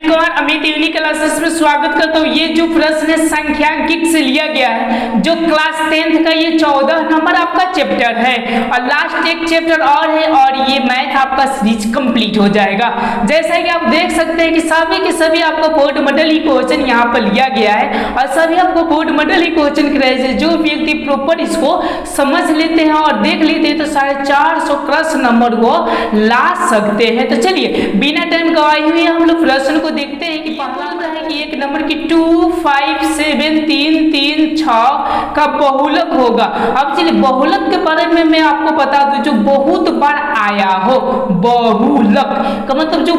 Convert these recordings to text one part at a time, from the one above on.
Amit unique classes में स्वागत करता हूँ। ये जो प्रश्न है संख्यांकित से लिया गया है, जो क्लास 10th का ये 14 नंबर आपका चैप्टर है और लास्ट एक चैप्टर और है और ये मैथ आपका सीरीज कंप्लीट हो जाएगा। जैसा कि आप देख सकते हैं कि सभी के सभी आपको बोर्ड मॉडल ही क्वेश्चन यहाँ पर लिया गया है और सभी आपको बोर्ड मॉडल ही क्वेश्चन कराए हैं। जो व्यक्ति प्रॉपर इसको समझ लेते हैं और देख लेते हैं तो 450 प्रश्न नंबर को ला सकते हैं। तो चलिए बिना टाइम गवाए हुए हम लोग प्रश्न को देखते हैं कि पहला है कि एक नंबर की 2, 5, 7, 3, 3, 6 का बहुलक होगा। अब चलिए बहुलक के बारे में मैं आपको बता दूं, जो बहुत बार आया हो बहुलक का मतलब जो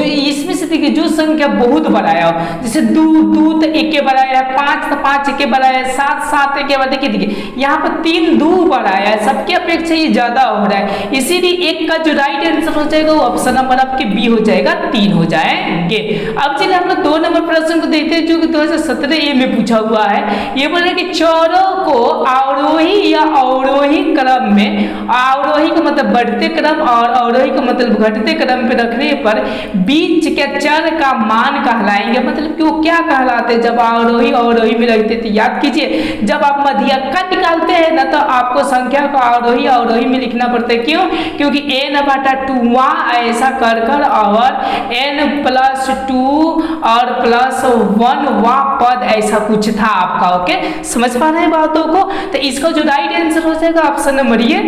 इसमें से देखिए जो संख्या बहुत बार आया हो, जैसे 2 तो 1 के बार आया है, 5 तो 5 1 के बार आया है, 7 1 के बार। देखिए यहाँ पर 3 2 बार आया है, सबके अपेक्षा ये ज्यादा हो रहा है, इसीलिए एक का जो राइट आंसर हो जाएगा वो ऑप्शन नंबर आपके बी हो जाएगा, 3 हो जाएंगे। अब चलिए हम लोग 2 नंबर प्रश्न को देखते हैं जो कि 2017 ए में पूछा हुआ है। ये बोल रहे कि चौरों को आरोही या अवरोही क्रम में, आरोही का मतलब बढ़ते क्रम और अवरोही का मतलब घटते क्रम पे रखने पर बीच के चर का मान कहलाएंगे। मतलब कि वो क्या कहलाते हैं जब आरोही अवरोही में रखते थे। याद कीजिए जब आप मध्यक्का निकालते हैं ना तो आपको संख्या को आरोही अवरोही में लिखना पड़ता है। क्यों? क्योंकि n/2 ऐसा कर और n+2 और +1 पद ऐसा कुछ था आपका। ओके, समझ पा रहे हैं बातों को? तो इसका जो राइट आंसर हो जाएगा ऑप्शन नंबर ये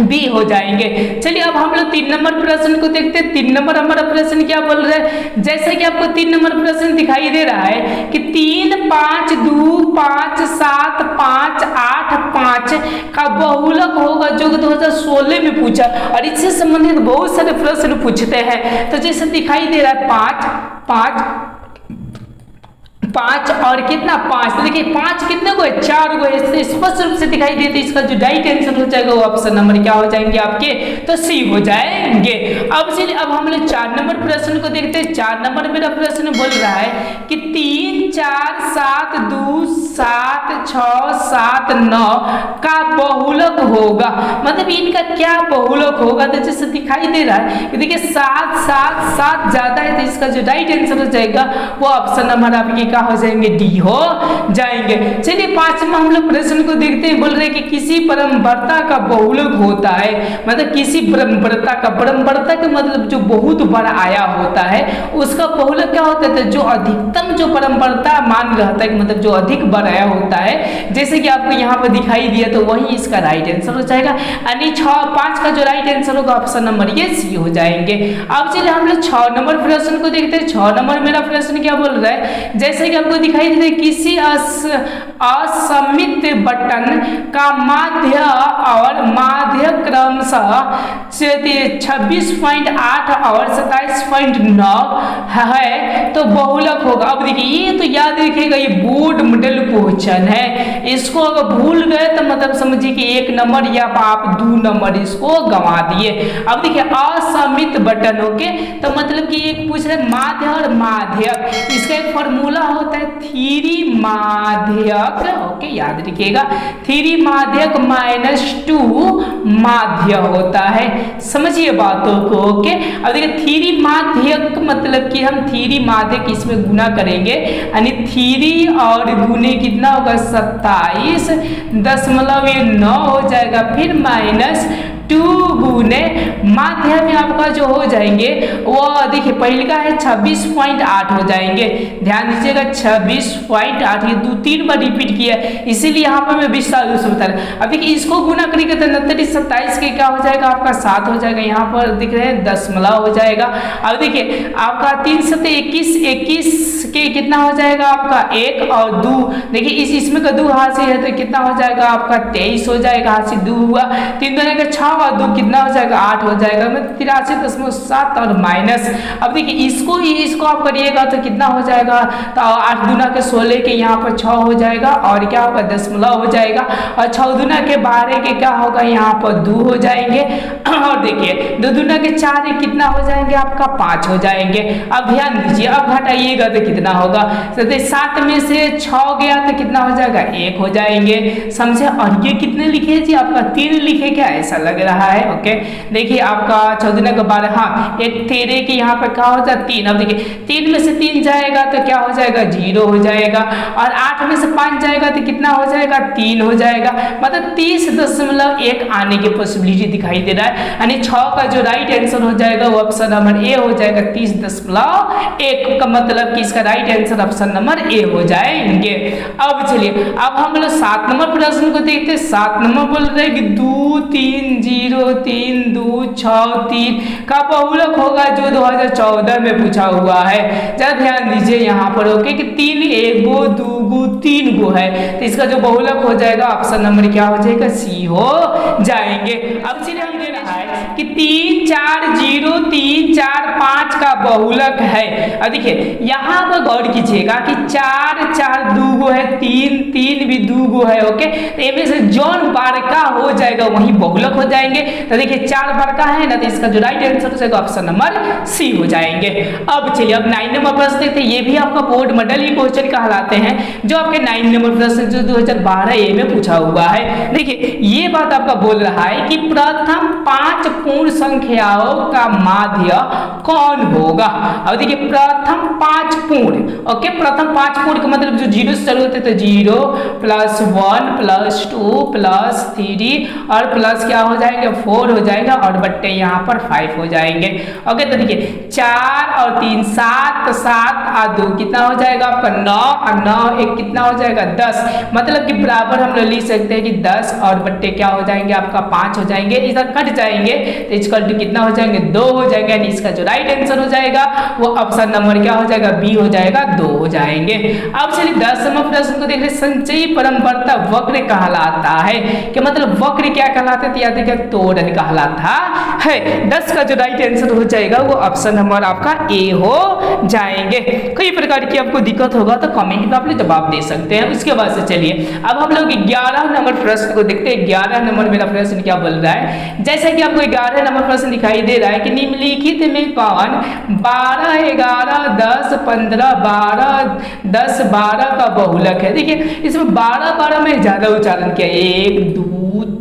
बी हो जाएंगे। चलिए अब हम लोग 3 नंबर प्रश्न को देखते हैं। 3 नंबर हमारा प्रश्न क्या बोल रहा है, जैसे कि आपको 3 नंबर प्रश्न दिखाई दे रहा है कि 3, 5, 2, 5, 7, 5, 8, 5 का बहुलक होगा, जो 2016 में पूछा और इससे संबंधित बहुत सारे प्रश्न पूछते हैं। तो जैसे दिखाई दे रहा है 5 और कितना 5, तो देखिए 5 कितने को है, 4 को है, स्पष्ट रूप से दिखाई देते। इसका जो राइट आंसर हो जाएगा वो ऑप्शन नंबर क्या हो जाएंगे आपके, तो सी हो जाएंगे। अब चलिए अब हम लोग 4 नंबर प्रश्न को देखते हैं। 4 नंबर मेरा प्रश्न बोल रहा है कि 3, 4, 7, 2, 7, 6, 7, 9 का बहुलक होगा। मतलब इनका क्या बहुलक होगा, तो जैसे दिखाई दे रहा है कि देखिए 7 7 7 ज्यादा है, तो इसका जो राइट आंसर हो जाएगा वो ऑप्शन नंबर आपके क्या हो जाएंगे, डी हो जाएंगे। चलिए 5वां हम लोग प्रश्न को देखते हैं। बोल रहे कि किसी परम्परता का बहुलक होता है, मतलब किसी परम्परता का मतलब जो बहुत बड़ा आया होता है उसका बहुलक क्या होता है, तो जो अधिकतम जो परम्परता मान रहता है, मतलब जो अधिक बड़ा आया होता है, जैसे कि आपको यहाँ पर दिखाई दिया तो वही इसका राइट आंसर हो जाएगा। यानी 5 का जो राइट आंसर होगा ऑप्शन नंबर ये सी हो जाएंगे। अब चलिए हम लोग 6 नंबर प्रश्न को देखते हैं। 6 नंबर मेरा प्रश्न क्या बोल रहा है, जैसे कि आपको दिखाई दे रहा है किसी असमित बटन का माध्य और माध्य क्रमशः 26.8 और 27.9 है तो बहुलक होगा। अब देखिए ये तो याद रखिएगा, ये बोर्ड मॉडल क्वेश्चन है, इसको अगर भूल गए तो मतलब समझिए कि 1 नंबर या आप 2 नंबर इसको गंवा दिए। अब देखिए असमित बटन, ओके, तो मतलब कि एक पूछ रहे माध्य और माध्यक, इसका एक फॉर्मूला होता है 3 माध्यक, ओके याद रखिएगा 3 माध्यक -2 माध्य होता है। समझिए बातों को, ओके। अब देखिए 3 माध्यक मतलब कि हम 3 माध्यक इसमें गुना करेंगे, यानी 3 और गुने कितना होगा 27.9 हो जाएगा, फिर -2 गुने माध्य में आपका जो हो जाएंगे वो देखिए पहले का है 26.8 हो जाएंगे। ध्यान दीजिएगा 26.8, ये 2-3 बार रिपीट किया इसीलिए यहाँ पर मैं विस्तार से बता रहा। अब देखिए इसको गुना करेंगे तो 29 27 के क्या हो जाएगा आपका 7 हो जाएगा, यहाँ पर दिख रहे हैं दशमलव हो जाएगा। अब देखिए आपका 3 से 21 के कितना हो जाएगा आपका 1 और 2, देखिए इसमें का 2 हाथ से है तो कितना हो जाएगा आपका 23 हो जाएगा, हाथ से 2 हुआ, 3 2 का 6 और 2 कितना हो जाएगा 8 हो जाएगा, मतलब 83.7 और माइनस। अब देखिए इसको आप करिएगा तो कितना हो जाएगा, तो 8 दूना के 16 के यहाँ पर 6 हो जाएगा और क्या होगा दशमलव हो जाएगा, और 6 दूना के 12 के क्या होगा यहाँ पर 2 हो जाएंगे, और देखिए 2 दूना के 4 कितना हो जाएंगे आपका 5 हो जाएंगे। अब ध्यान दीजिए अब घटाइएगा तो कितना होगा, तो 7 में से 6 गया तो कितना हो जाएगा 1 हो जाएंगे, समझे। और ये कितने लिखे जी आपका 3 लिखे, क्या ऐसा लग रहा रहा है। ओके, देखिए आपका 14 का 12, हाँ एक तेरे की यहाँ पर क्या हो जाता 3। अब देखिए 3 में से 3 जाएगा तो क्या हो जाएगा 0 हो जाएगा, और 8 में से 5 जाएगा तो कितना हो जाएगा 3 हो जाएगा, मतलब 30.1 आने की पॉसिबिलिटी दिखाई दे रहा है। यानी 6 का जो राइट आंसर हो जाएगा वो ऑप्शन नंबर ए हो जाएगा। 30.1 का मतलब कि इसका right answer option number A हो जाएंगे। अब चलिए अब हम लोग 7 नंबर प्रश्न को देखते हैं। 7 नंबर बोल रहे हैं कि 2 3 0 3 2 6 3 का बहुलक होगा जो 2014 में पूछा हुआ है। जरा ध्यान दीजिए यहाँ पर ओके कि 3 1 गो 2 गो 3 गो है, तो इसका जो बहुलक हो जाएगा ऑप्शन नंबर क्या हो जाएगा सी हो जाएंगे। अब चलिए हम दे रहा है कि 3 4 0 3 4 5 का बहुलक है। अब देखिए यहाँ पर गौर कीजिएगा कि 4 4 2 गो है, 3 3 भी 2 गो है। ओके, तो इनमें से जौन बारका हो जाएगा वही बहुलक हो जाएंगे। तो देखिए 4 बारका है ना, तो इसका जो राइट आंसर हो जाएगा ऑप्शन नंबर सी हो जाएंगे। अब चलिए अब 9 नंबर प्रश्न देखते हैं। ये भी आपका बोर्ड मॉडल ही क्वेश्चन कहलाते हैं, जो आपके 9 नंबर प्रश्न जो 2012 ए में पूछा हुआ है। देखिए ये बात आपका बोल रहा है कि प्रथम 5 पूर्ण संख्याओं का माध्य कौन होगा। अब देखिए प्रथम 5 पूर्ण, ओके प्रथम 5 पूर्ण का मतलब जो 0 से शुरू होते तो 0 प्लस 1 प्लस 2 प्लस 3 और प्लस क्या हो जाएगा 4 हो जाएगा, और बट्टे यहाँ पर 5 हो जाएंगे। ओके, तो देखिए 4 और 3 7 7 और 2 कितना हो जाएगा आपका 9 और 9 1 कितना हो जाएगा 10, मतलब कि बराबर हम लोग लिख सकते हैं कि 10 और बट्टे क्या हो जाएंगे आपका 5 हो जाएंगे। इधर कट जाएंगे तो इसका कितना हो जाएंगे 2 हो जाएगा, यानी इसका जो राइट आंसर हो जाएगा वो ऑप्शन नंबर क्या हो जाएगा बी हो जाएगा, 2 हो जाएंगे। अब चलिए 10 नंबर प्रश्न को देख रहे। संचयी परंपरता वक्र कहलाता है, कि मतलब वक्र क्या कहलाता है, याद है तोरण कहलाता है। 10 का जो राइट आंसर हो जाएगा वो ऑप्शन नंबर आपका ए हो जाएंगे। कई प्रकार की आपको दिक्कत होगा तो कमेंट में आप लोग जवाब दे सकते हैं। उसके बाद से चलिए अब हम लोग 11 नंबर प्रश्न को देखते हैं। 11 नंबर मेरा प्रश्न क्या बोल रहा है, जैसा कि आपको 11 नंबर प्रश्न दिखाई दे रहा है कि निम्नलिखित में कौन 12 11 10 15 12 10 12 का बहुलक है। देखिए इसमें 12 12 में ज्यादा उच्चारण किया, 1 2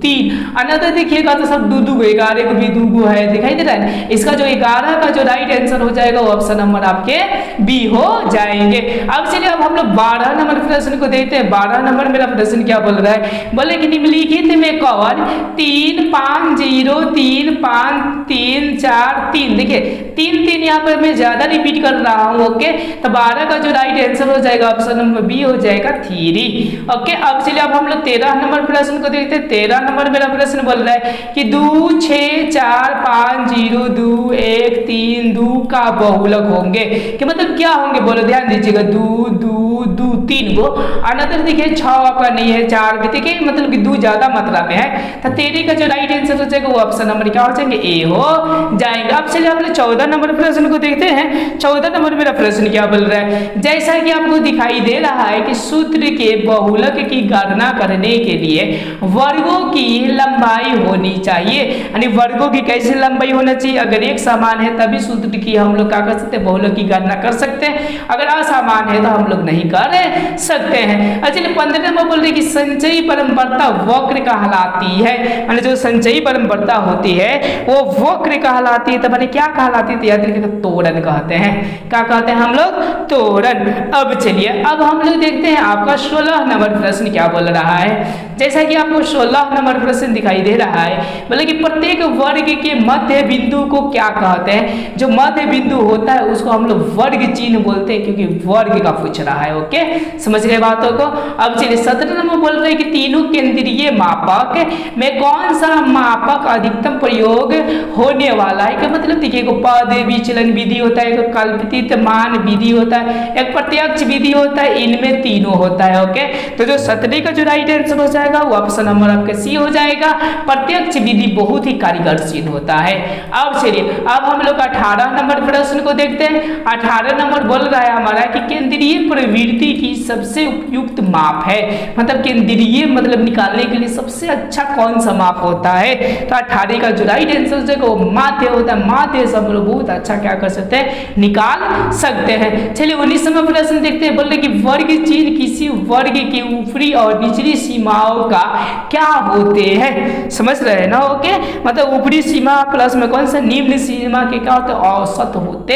3 अनदर देखिएगा तो सब 2 2 11 को भी 2 गो है, दिखाई दे रहा है। इसका जो 11 का जो राइट आंसर हो जाएगा वो ऑप्शन नंबर आपके बी हो जाएंगे। अब चलिए अब हम लोग 12 नंबर प्रश्न को देखते हैं। 12 नंबर मेरा प्रश्न क्या बोल रहा है, बोले कि निम्नलिखित में कौन 3 5 0 3 5 3 4 3, देखिए 3 3 यहाँ पर मैं ज्यादा रिपीट कर रहा हूँ। ओके, तो 12 का जो राइट आंसर हो जाएगा ऑप्शन नंबर बी हो जाएगा 3। ओके, अब चलिए अब हम लोग 13 नंबर प्रश्न को देखते हैं। 13 नंबर मेरा प्रश्न बोल रहा है कि 2 6 4 5 0 2 1 3 2 का बहुलक होंगे, कि मतलब क्या होंगे बोलो, ध्यान दीजिएगा 2 2 2 3 गो। अनदर देखिए 6 का नहीं है, 4 भी देखिए मतलब कि 2 ज्यादा मात्रा में है। तो 13 का जो राइट आंसर हो जाएगा वो ऑप्शन नंबर क्या हो जाएंगे ए हो जाएंगे। अब चलिए हम लोग 14 नंबर प्रश्न को देखते हैं। 14 नंबर मेरा प्रश्न क्या बोल रहा है, जैसा कि आपको दिखाई दे रहा है कि सूत्र के बहुलक की गणना करने के लिए वर्गों की लंबाई होनी चाहिए, यानी वर्गों की कैसे लंबाई होना चाहिए। अगर एक समान है तभी सूत्र की हम लोग क्या कर सकते हैं, बहुलक की गणना कर सकते हैं। अगर असमान है तो हम लोग नहीं कर सकते हैं। अच्छा 15 नंबर बोल रहे कि संचयी परंपरता वक्र कहलाती है, यानी जो संचयी परंपरता होती है वो वक्र कहलाती है। तो मैंने क्या कहलाती है, याद रखिएगा तोरण कहते हैं। क्या कहते हैं हम लोग, तोरण। अब चलिए अब हम लोग देखते हैं आपका 16 नंबर प्रश्न क्या बोल रहा है। जैसा कि आपको 16 नंबर प्रश्न दिखाई दे रहा है, बोले कि प्रत्येक वर्ग के मध्य बिंदु को क्या कहते हैं। जो मध्य बिंदु होता है उसको हम लोग वर्ग चिन्ह बोलते हैं, क्योंकि वर्ग का पूछ रहा है। ओके, समझ गए बातों को। अब चलिए 17 नंबर बोल रहे हैं कि तीनों केंद्रीय मापक में कौन सा मापक अधिकतम प्रयोग होने वाला है। क्या मतलब देखिए पद विचलन विधि होता है, एक कल्पित मान विधि होता है, एक प्रत्यक्ष विधि होता है, इनमें तीनों होता है। ओके, तो जो 17 का जो राइट आंसर हो जाएगा वो ऑप्शन नंबर आपका सी हो जाएगा। प्रत्यक्ष विधि बहुत ही कार्यशील होता है। अब चलिए अब हम लोग 18 नंबर प्रश्न को देखते हैं। 18 नंबर बोल रहा है हमारा कि केंद्रीय प्रवृत्ति की सबसे उपयुक्त माप है, मतलब केंद्रीय मतलब निकालने के लिए सबसे अच्छा कौन सा माप होता है। तो 18 का जो राइट आंसर है वो माध्य होता है। माध्य से हम लोग बहुत अच्छा क्या कर सकते हैं, निकाल सकते हैं। चलिए चलिए 19वां प्रश्न देखते हैं। बोल रहे कि वर्ग चिन्ह किसी वर्ग की ऊपरी और निचली सीमाओं का क्या होते हैं। समझ रहे हैं ना। ओके, मतलब ऊपरी सीमा प्लस में कौन सा निम्न सीमा के क्या होते हैं, औसत होते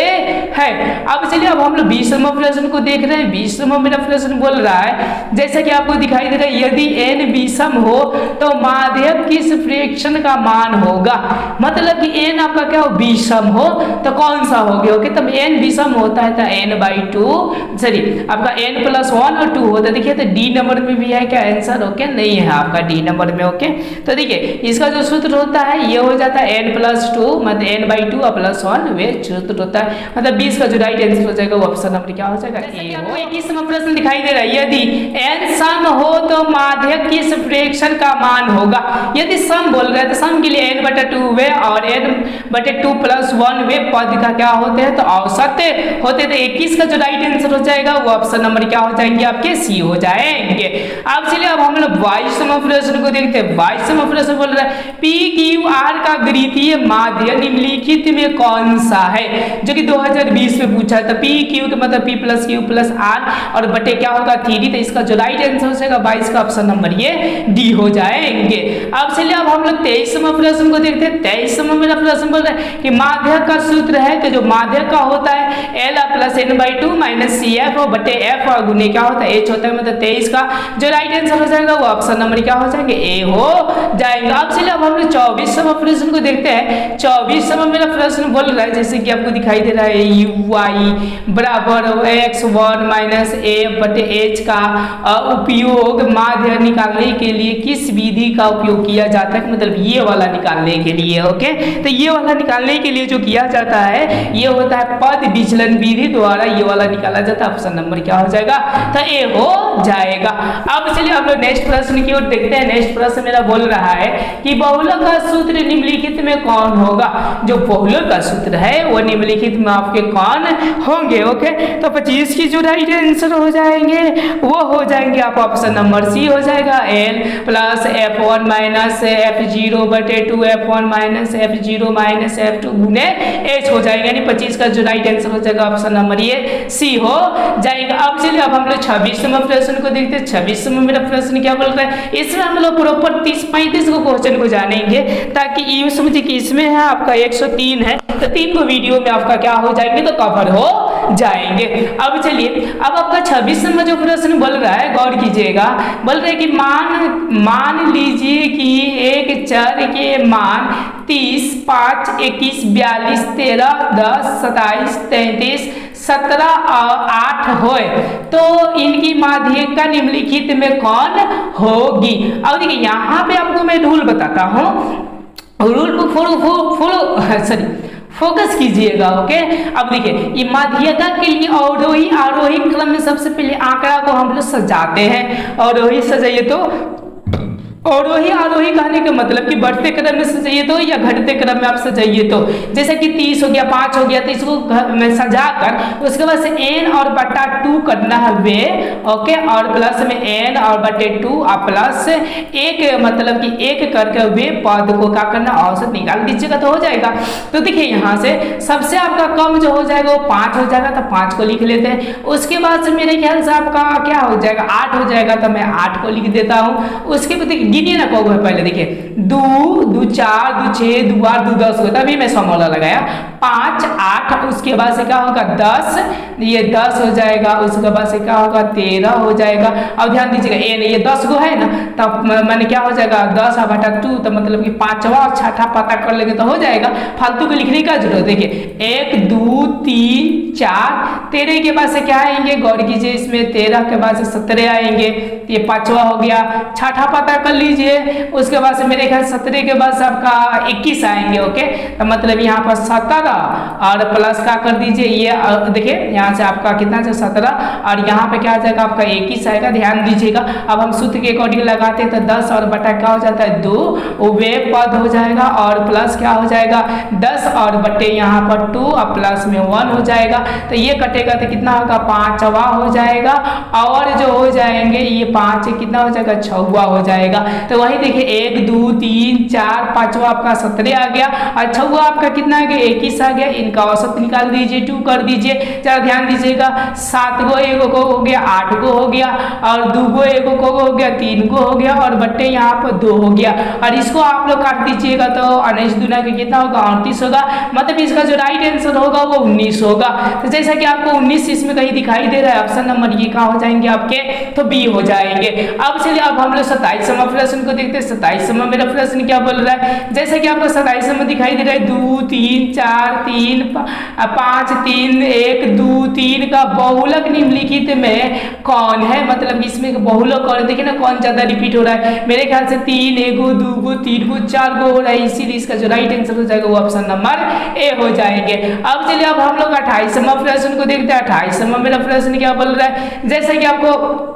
हैं। अब चलिए अब हम लोग 20वां प्रश्न को देख रहे हैं। 20वां मेरा प्रश्न बोल रहा है, जैसा कि आपको दिखाई दे रहा है, यदि n विषम हो तो माध्यक किस फ्रैक्शन का मान होगा। मतलब कि n आपका क्या हो, विषम हो तो कौन सा हो गया। ओके, तब n विषम होता है तो n/2, सॉरी आपका n+1 और 2 होता है। देखिए तो डी नंबर में भी है क्या आंसर। ओके, नहीं है आपका डी नंबर में। ओके, तो देखिए इसका जो सूत्र होता है ये हो जाता है n+2 मतलब n/2 और +1 वे सूत्र होता है। मतलब 20 का जो राइट आंसर हो जाएगा वो ऑप्शन नंबर क्या हो जाएगा, ए हो। 21वां प्रश्न दिखाई दे रहा है, यदि n सम हो तो माध्यक किस फ्रैक्शन का मान होगा। यदि सम बोल रहे हैं तो सम के लिए n/2 वे और n/2 + 1 वे पद का क्या होते हैं तो औसत होते हैं। तो 21 का जो राइट आंसर हो जाएगा वो ऑप्शन नंबर क्या हो जाएंगे आपके, सी हो जाएंगे। अब चलिए अब हम लोग 22वां प्रश्न को देखते हैं। 22वां प्रश्न बोल रहा है, PQR का गणितीय माध्य निम्नलिखित में कौन सा है, जो कि 2020 में पूछा था। PQ के मतलब P + Q + R और बटे क्या होगा 3D। तो इसका जो राइट आंसर हो जाएगा 22 का ऑप्शन नंबर ये डी हो जाएंगे। अब चलिए अब हम लोग 23वां प्रश्न को देखते हैं। 23वां मेरा प्रश्न बोल रहा है कि माध्यक का सूत्र है कि जो माध्यक का होता है L + n/2 - CF और बटे F और गुने क्या होता है H होता है। मतलब 23 का जो राइट आंसर हो जाएगा वो ऑप्शन नंबर क्या हो जाएंगे, ए हो जाएगा। अब चलिए अब हम लोग 24वां प्रश्न को देखते हैं। 24वां मेरा प्रश्न बोल रहा है, जैसे कि आपको दिखाई दे रहा है, y बराबर x1 - a बटे h का उपयोग माध्य निकालने के लिए किस विधि का उपयोग किया जाता है। मतलब ये वाला निकालने के लिए। ओके, तो ये वाला निकालने के लिए जो किया जाता है ये होता है पद विचलन विधि द्वारा ये वाला निकाला जाता है। ऑप्शन नंबर क्या हो जाएगा, तो ए हो जाएगा। अब चलिए हम लोग नेक्स्ट प्रश्न की ओर देखते हैं। नेक्स्ट प्रश्न मेरा बोल रहा है कि बहुलक का सूत्र निम्नलिखित में कौन होगा। जो बहुलक का सूत्र है वो निम्नलिखित में आपके कौन होंगे। ओके, तो 25 की जो राइट आंसर हो जाएंगे वो हो जाएंगे आप ऑप्शन नंबर सी हो जाएगा, L + F1 - F0 बटे 2 F1 - F0 - F2 गुने H हो जाएगा। यानी 25 का जो राइट आंसर हो जाएगा ऑप्शन नंबर ये सी हो जाएगा। अब चलिए अब हम लोग 26वां प्रश्न को देखते हैं। 26वां मेरा प्रश्न क्या बोल रहा है, इसमें हम लोग प्रॉपर 30-35 को क्वेश्चन को जानेंगे ताकि ये समझिए कि इसमें है आपका 103 है तो 3 को वीडियो में आपका क्या हो जाएंगे तो कवर हो जाएंगे। अब चलिए अब आपका 26वां जो प्रश्न बोल रहा है गौर कीजिएगा। बोल रहे कि मान लीजिए कि एक चर के मान 30, 5, 21, 42, 13, 10, 27, 33, 17 और 8 होए तो इनकी माध्यिका निम्नलिखित में कौन होगी। अब देखिए यहाँ पे आपको मैं रूल बताता हूँ, रूल को फोकस कीजिएगा। ओके, अब देखिए ये माध्यिका के लिए अवरोही आरोही क्रम में सबसे पहले आंकड़ा को हम लोग सजाते हैं। अवरोही सजाइए तो अवरोही आरोही कहने का मतलब कि बढ़ते क्रम में सजाइए तो या घटते क्रम में आप सजाइए तो। जैसे कि 30 हो गया, 5 हो गया तो इसको में सजाकर उसके बाद से n और बटा 2 करना है वे। ओके, और प्लस में n और बटे 2 और प्लस 1 मतलब कि 1 करके वे पद को क्या करना औसत निकाल दीजिएगा तो हो जाएगा। तो देखिए यहाँ से सबसे आपका कम जो हो जाएगा वो 5 हो जाएगा तो 5 को लिख लेते हैं। उसके बाद से मेरे ख्याल से आपका क्या हो जाएगा 8 हो जाएगा तो मैं 8 को लिख देता हूँ। उसके बाद गिनिए ना कौन है, पहले देखिए 2, 2, 4, 2, 6, 2, 8, 2, 10 होता है। अभी मैं समोला लगाया 5, 8, उसके बाद से क्या होगा 10, ये 10 हो जाएगा। उसके बाद से क्या होगा 13 हो जाएगा। अब ध्यान दीजिएगा ये 10 को है ना तब मैंने क्या हो जाएगा 10 बटा 2 तो मतलब कि 5वां और 6ठा पता कर लेंगे तो हो जाएगा। फालतू को लिखने का जरूरत। देखिए 1, 2, 3, 4, 13 के बाद से क्या आएंगे गौर कीजिए, इसमें 13 के बाद से 17 आएंगे, ये 5वां हो गया। 6ठा पता कर लीजिए। उसके बाद से मेरे ख्याल 17 के बाद से आपका 21 आएंगे। ओके, तो मतलब यहाँ पर 17 और प्लस का कर दीजिए, ये देखिए यहाँ से आपका कितना है 17 और यहाँ पे क्या आ जाएगा आपका 21 आएगा। ध्यान दीजिएगा। अब हम सूत्र के अकॉर्डिंग लगाते हैं तो 10 और बटा क्या हो जाता है 2 वे पद हो जाएगा और प्लस क्या हो जाएगा 10 और बटे यहाँ पर 2 और प्लस में 1 हो जाएगा। तो ये कटेगा तो कितना होगा 5वां हो जाएगा और जो हो जाएंगे ये 5 कितना हो जाएगा 6वां हो जाएगा। तो वही देखिए 1 2 3 4 5वां आपका 17 आ गया। अच्छा हुआ आपका कितना आ गया 21 आ गया। इनका औसत निकाल दीजिए, 2 कर दीजिए। जरा ध्यान दीजिएगा 7 गो 1 को हो गया, 8 गो हो गया, और 2 गो 1 को हो गया, 3 गो हो गया, और बट्टे यहाँ पर 2 हो गया। और इसको आप लोग काट दीजिएगा तो 19 दूना के कितना होगा 38 होगा। मतलब इसका जो राइट आंसर होगा वो 19 होगा। तो जैसा कि आपको 19 इसमें कहीं दिखाई दे रहा है, ऑप्शन नंबर ये कहाँ हो जाएंगे आपके, तो बी हो जाएंगे। अब चलिए अब हम लोग 27वां प्रश्न को देखते हैं। 27वां मेरा प्रश्न क्या बोल रहा है, जैसे कि आपको 27वां दिखाई दे रहा है 2 3 4 3 5 3 1 2 3 का बहुलक निम्नलिखित में कौन है। मतलब इसमें बहुलक कौन है, देखिए ना कौन ज्यादा रिपीट हो रहा है। मेरे ख्याल से 3 1 2 गो 3 गो 4 गो हो रहा है, इसीलिए इसका जो राइट आंसर हो जाएगा वो ऑप्शन नंबर ए हो जाएंगे। अब चलिए अब हम लोग 28वां प्रश्न को देखते हैं। 28वां मेरा प्रश्न क्या बोल रहा है, जैसा कि आपको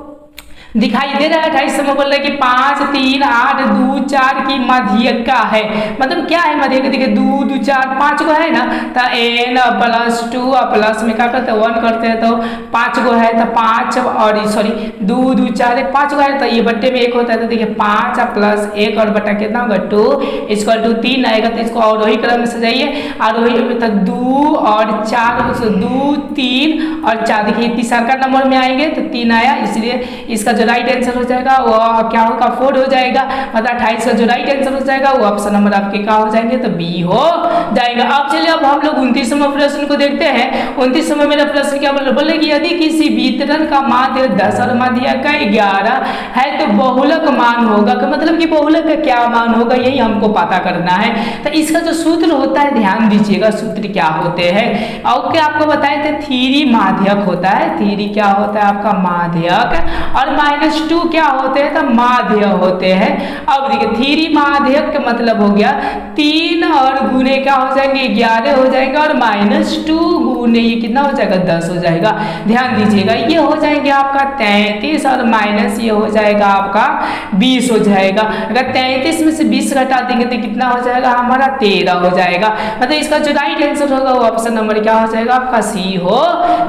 दिखाई दे रहा है 28वां बोल रहा है कि 5 3 8 2 4 की माध्यिका है। मतलब क्या है माध्यिका, देखिए 2 2 4 5 को है ना, तो n प्लस 2 प्लस में क्या करते हैं 1 करते हैं, तो 5 को है तो 5 और सॉरी 2 2 4 5 को है तो ये बट्टे में 1 होता है। तो देखिए 5 प्लस 1 और बट्टा कितना होगा 2 इक्वल टू 3 आएगा। तो इसको आरोही क्रम में सजाइए, आरोही में तो 2 और 4 2 3 और 4 देखिए तीसरा का नंबर में आएंगे तो 3 आया, इसलिए इसका जो राइट आंसर हो जाएगा वो क्या होगा 4 हो जाएगा। मतलब 28 का जो राइट आंसर हो जाएगा वो ऑप्शन नंबर आपके क्या हो जाएंगे, तो बी हो जाएगा। अब चलिए अब हम लोग 29वां प्रश्न को देखते हैं। 29वां मेरा प्रश्न क्या बोले कि यदि किसी वितरण का माध्य 10 और माध्यिका 11 है तो बहुलक मान होगा। मतलब कि बहुलक का क्या मान होगा यही हमको पता करना है। तो इसका जो सूत्र होता है ध्यान दीजिएगा, सूत्र क्या होते हैं। और क्या आपको बताए थे थ्री माध्यक होता है, थ्री क्या होता है आपका माध्यक, और -2 क्या होते हैं तो माध्य होते हैं। अब देखिए 3 माध्यक का मतलब हो गया 3 और गुने क्या हो जाएंगे 11 हो जाएगा, और -2 गुने ये कितना हो जाएगा 10 हो जाएगा। ध्यान दीजिएगा ये हो जाएंगे आपका 33 और माइनस ये हो जाएगा आपका 20 हो जाएगा। अगर 33 में से 20 घटा देंगे तो कितना हो जाएगा हमारा 13 हो जाएगा। मतलब इसका जो राइट आंसर होगा वो ऑप्शन नंबर क्या हो जाएगा आपका सी हो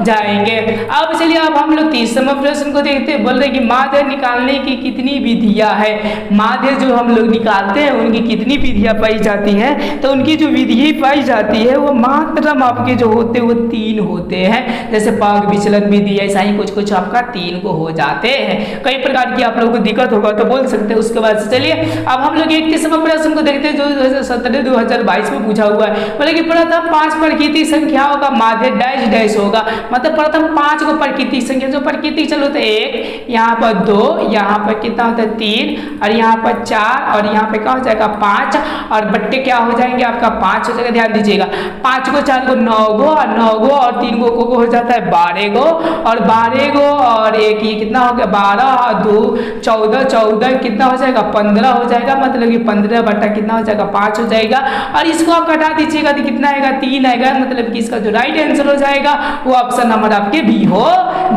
जाएंगे। अब चलिए अब हम लोग 30वां प्रश्न को देखते हैं। बोल रहे कि माध्य निकालने की कितनी विधियां है। माध्य जो हम लोग निकालते हैं उनकी कितनी विधियां पाई जाती है, तो उनकी जो विधि पाई जाती है वो मात्र आपके जो होते हैं वो 3 होते हैं। जैसे पाग विचलन विधि ऐसा ही कुछ कुछ आपका 3 को हो जाते हैं। कई प्रकार की आप लोगों को दिक्कत होगा तो बोल सकते हैं। उसके बाद से चलिए अब हम लोग 31वां प्रश्न को देखते हैं जो 2017-2022 में पूछा हुआ है। बोले कि प्रथम 5 प्राकृतिक संख्याओं का माध्य डैश डैश होगा। मतलब प्रथम 5 को प्राकृतिक संख्या जो प्राकृतिक चलो तो 1, यहाँ पर 2, यहाँ पर कितना होता है 3, और यहाँ पर 4, और यहाँ पे क्या हो जाएगा 5, और बट्टे क्या हो जाएंगे आपका 5 हो जाएगा। ध्यान दीजिएगा 5 को 4 को 9 गो, और 9 गो और 3 गो को हो जाता है 12 गो, और 12 गो और एक ये कितना हो गया 12 और 2 14, 14 कितना हो जाएगा 15 हो जाएगा। मतलब कि 15 बट्टा कितना हो जाएगा 5 हो जाएगा, और इसको आप घटा दीजिएगा तो कितना आएगा 3 आएगा। मतलब कि इसका जो राइट आंसर हो जाएगा वो ऑप्शन नंबर आपके बी हो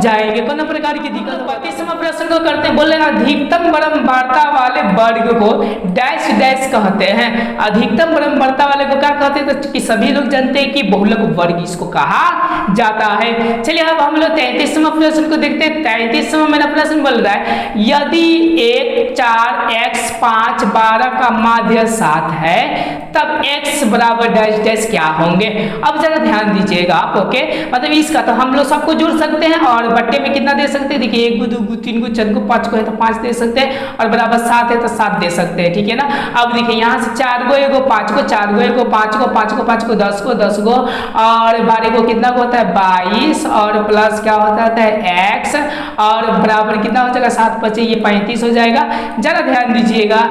जाएंगे। कोनो प्रकार की दिक्कत। 32वां प्रश्न को करते हैं। बोले अधिकतम बरम्बारता वाले वर्ग को डैश डैश कहते हैं। अधिकतम बरम्बारता वाले को क्या कहते हैं, तो कि सभी लोग जानते हैं कि बहुलक वर्ग इसको कहा जाता है। चलिए अब हम लोग 33वां प्रश्न को देखते हैं। 33वां मेरा प्रश्न बोल रहा है यदि 1 4 x 5 12 का माध्य 7 है तब x बराबर डैश डैश क्या होंगे। अब जरा ध्यान दीजिएगा आप। ओके मतलब इसका तो हम लोग सबको जोड़ सकते हैं और बट्टे में कितना दे सकते हैं। देखिए 1 को 2 को 3 को 4 को 5 को है तो 5 दे सकते हैं, और बराबर 7 है तो 7 दे सकते हैं। ठीक है ना। अब देखिए यहाँ से 4 को 1 को 5 को 4 को 1 को 5 को 5 को 5 को 10 को 10 को और 12 को कितना को होता है 22, और प्लस क्या होता है x, और बराबर कितना हो जाएगा 7 5 ये 35 हो जाएगा। जरा ध्यान दीजिएगा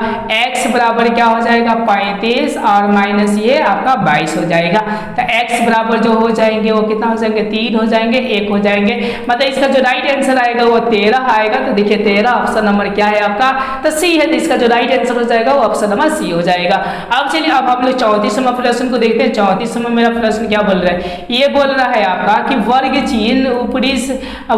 x बराबर क्या हो जाएगा 35 और माइनस ये आपका 22 हो जाएगा। तो x बराबर जो हो जाएंगे वो कितना हो जाएंगे 3 हो जाएंगे 1 हो जाएंगे। मतलब इसका जो राइट आंसर आएगा वो 13 आएगा। तो देखिए 13 ऑप्शन नंबर क्या है आपका, तो सी है। तो इसका जो राइट आंसर हो जाएगा वो ऑप्शन नंबर सी हो जाएगा। अब चलिए अब हम लोग 34वां प्रश्न को देखते हैं। 34वां मेरा प्रश्न क्या बोल रहा है, ये बोल रहा है आपका कि वर्ग चिन्ह ऊपरी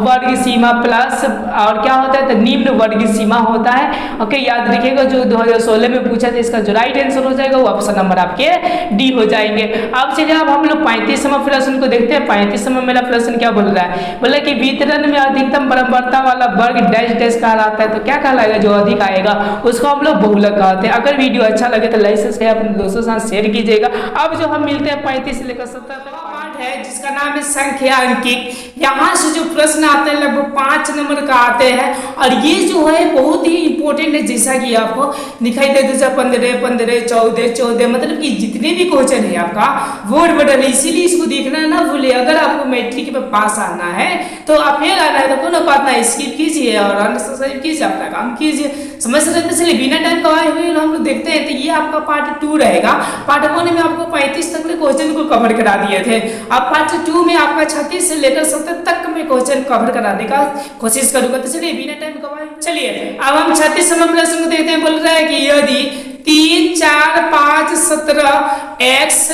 वर्ग सीमा प्लस प्लस और क्या होता है तो निम्न वर्गीय सीमा होता है। ओके, याद रखिएगा जो 2016 में पूछा था, इसका जो राइट आंसर हो जाएगा वो ऑप्शन नंबर आपके डी हो जाएंगे। अब चलिए अब हम लोग 35वां प्रश्न को देखते हैं। 35वां मेरा प्रश्न क्या बोल रहा है, बोला कि वितरण में अधिकतम बराबरता वाला वर्ग डैश डैश कहलाता है। तो क्या कहलाएगा, जो अधिक आएगा उसको हम लोग बहुलक कहते हैं। अगर वीडियो अच्छा लगे तो लाइक सब्सक्राइब अपने दोस्तों के साथ शेयर कीजिएगा। अब जो हम मिलते हैं 35 से लेकर 70 तक पार्ट है जिसका नाम है संख्यांकिक। यहाँ से जो प्रश्न आते हैं लगभग 5 नंबर का आते हैं और ये जो है बहुत ही इंपॉर्टेंट है। जैसा कि आपको दिखाई दे 15 15 14 14 मतलब कि जितने भी क्वेश्चन है आपका बोर्ड बटन, इसीलिए इसको देखना ना भूलिए। अगर आपको मैट्रिक में पास आना है तो आप फेल आना है तो कोनो बात ना, स्किप कीजिए और अनसब्सक्राइब कीजिए, अपना काम कीजिए। समझ सकते, चलिए बिना टाइम गवाए हुए हम लोग देखते हैं। तो ये आपका पार्ट 2 रहेगा। पार्ट 1 में आपको 35 तक के क्वेश्चन को कवर करा दिए थे। अब पार्ट 2 में आपका 36 से लेकर 70 तक में क्वेश्चन कवर कराने का कोशिश करूंगा। तो चलिए बिना टाइम गवाए चलिए अब हम 36वां प्रश्न को देखते हैं। बोल रहा है कि यदि 3 4 5 17 x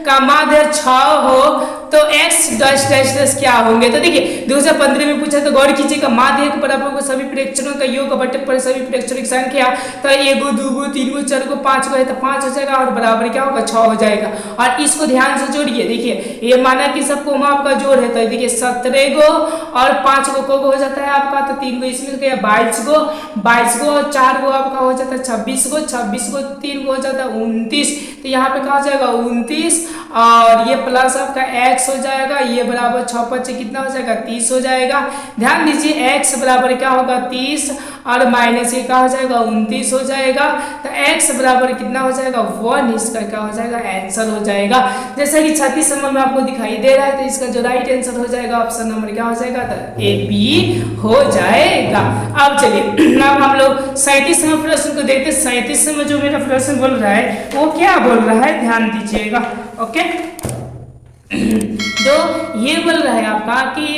का माध्य 6 हो तो x डैश डैश डैश क्या होंगे। तो देखिए 2015 में पूछा तो गौर कीजिएगा, माध्य के बराबर को सभी प्रेक्षणों का योग बटे पर सभी प्रेक्षणों की संख्या। तो 1 2 3 4 5 है तो 5 हो जाएगा और बराबर क्या होगा 6 हो जाएगा। और इसको ध्यान से जोड़िए, देखिए ये माना कि सबको आपका जोड़ है तो देखिए 17 गो और 5 गो हो जाता है आपका, तो 3 गो इसमें गया 22 गो और 4 गो आपका हो जाता है 26 गो 3 गो हो जाता है 29। तो यहाँ पे कहा जाएगा 29 और ये प्लस आपका x हो जाएगा, ये बराबर 6 5 कितना हो जाएगा 30 हो जाएगा। ध्यान दीजिए x बराबर क्या होगा 30 और माइनस ये क्या हो जाएगा 29 हो जाएगा। तो x बराबर कितना हो जाएगा 1, इसका क्या हो जाएगा आंसर हो जाएगा। जैसा कि 36 नंबर में आपको दिखाई दे रहा है तो इसका जो राइट आंसर हो जाएगा ऑप्शन नंबर क्या हो जाएगा तो ए बी हो जाएगा। अब चलिए अब हम लोग 37वां प्रश्न को देखते हैं। 37 में जो मेरा प्रश्न बोल रहा है वो क्या बोल रहा है, ध्यान दीजिएगा। ओके, जो ये बोल रहा है आपका कि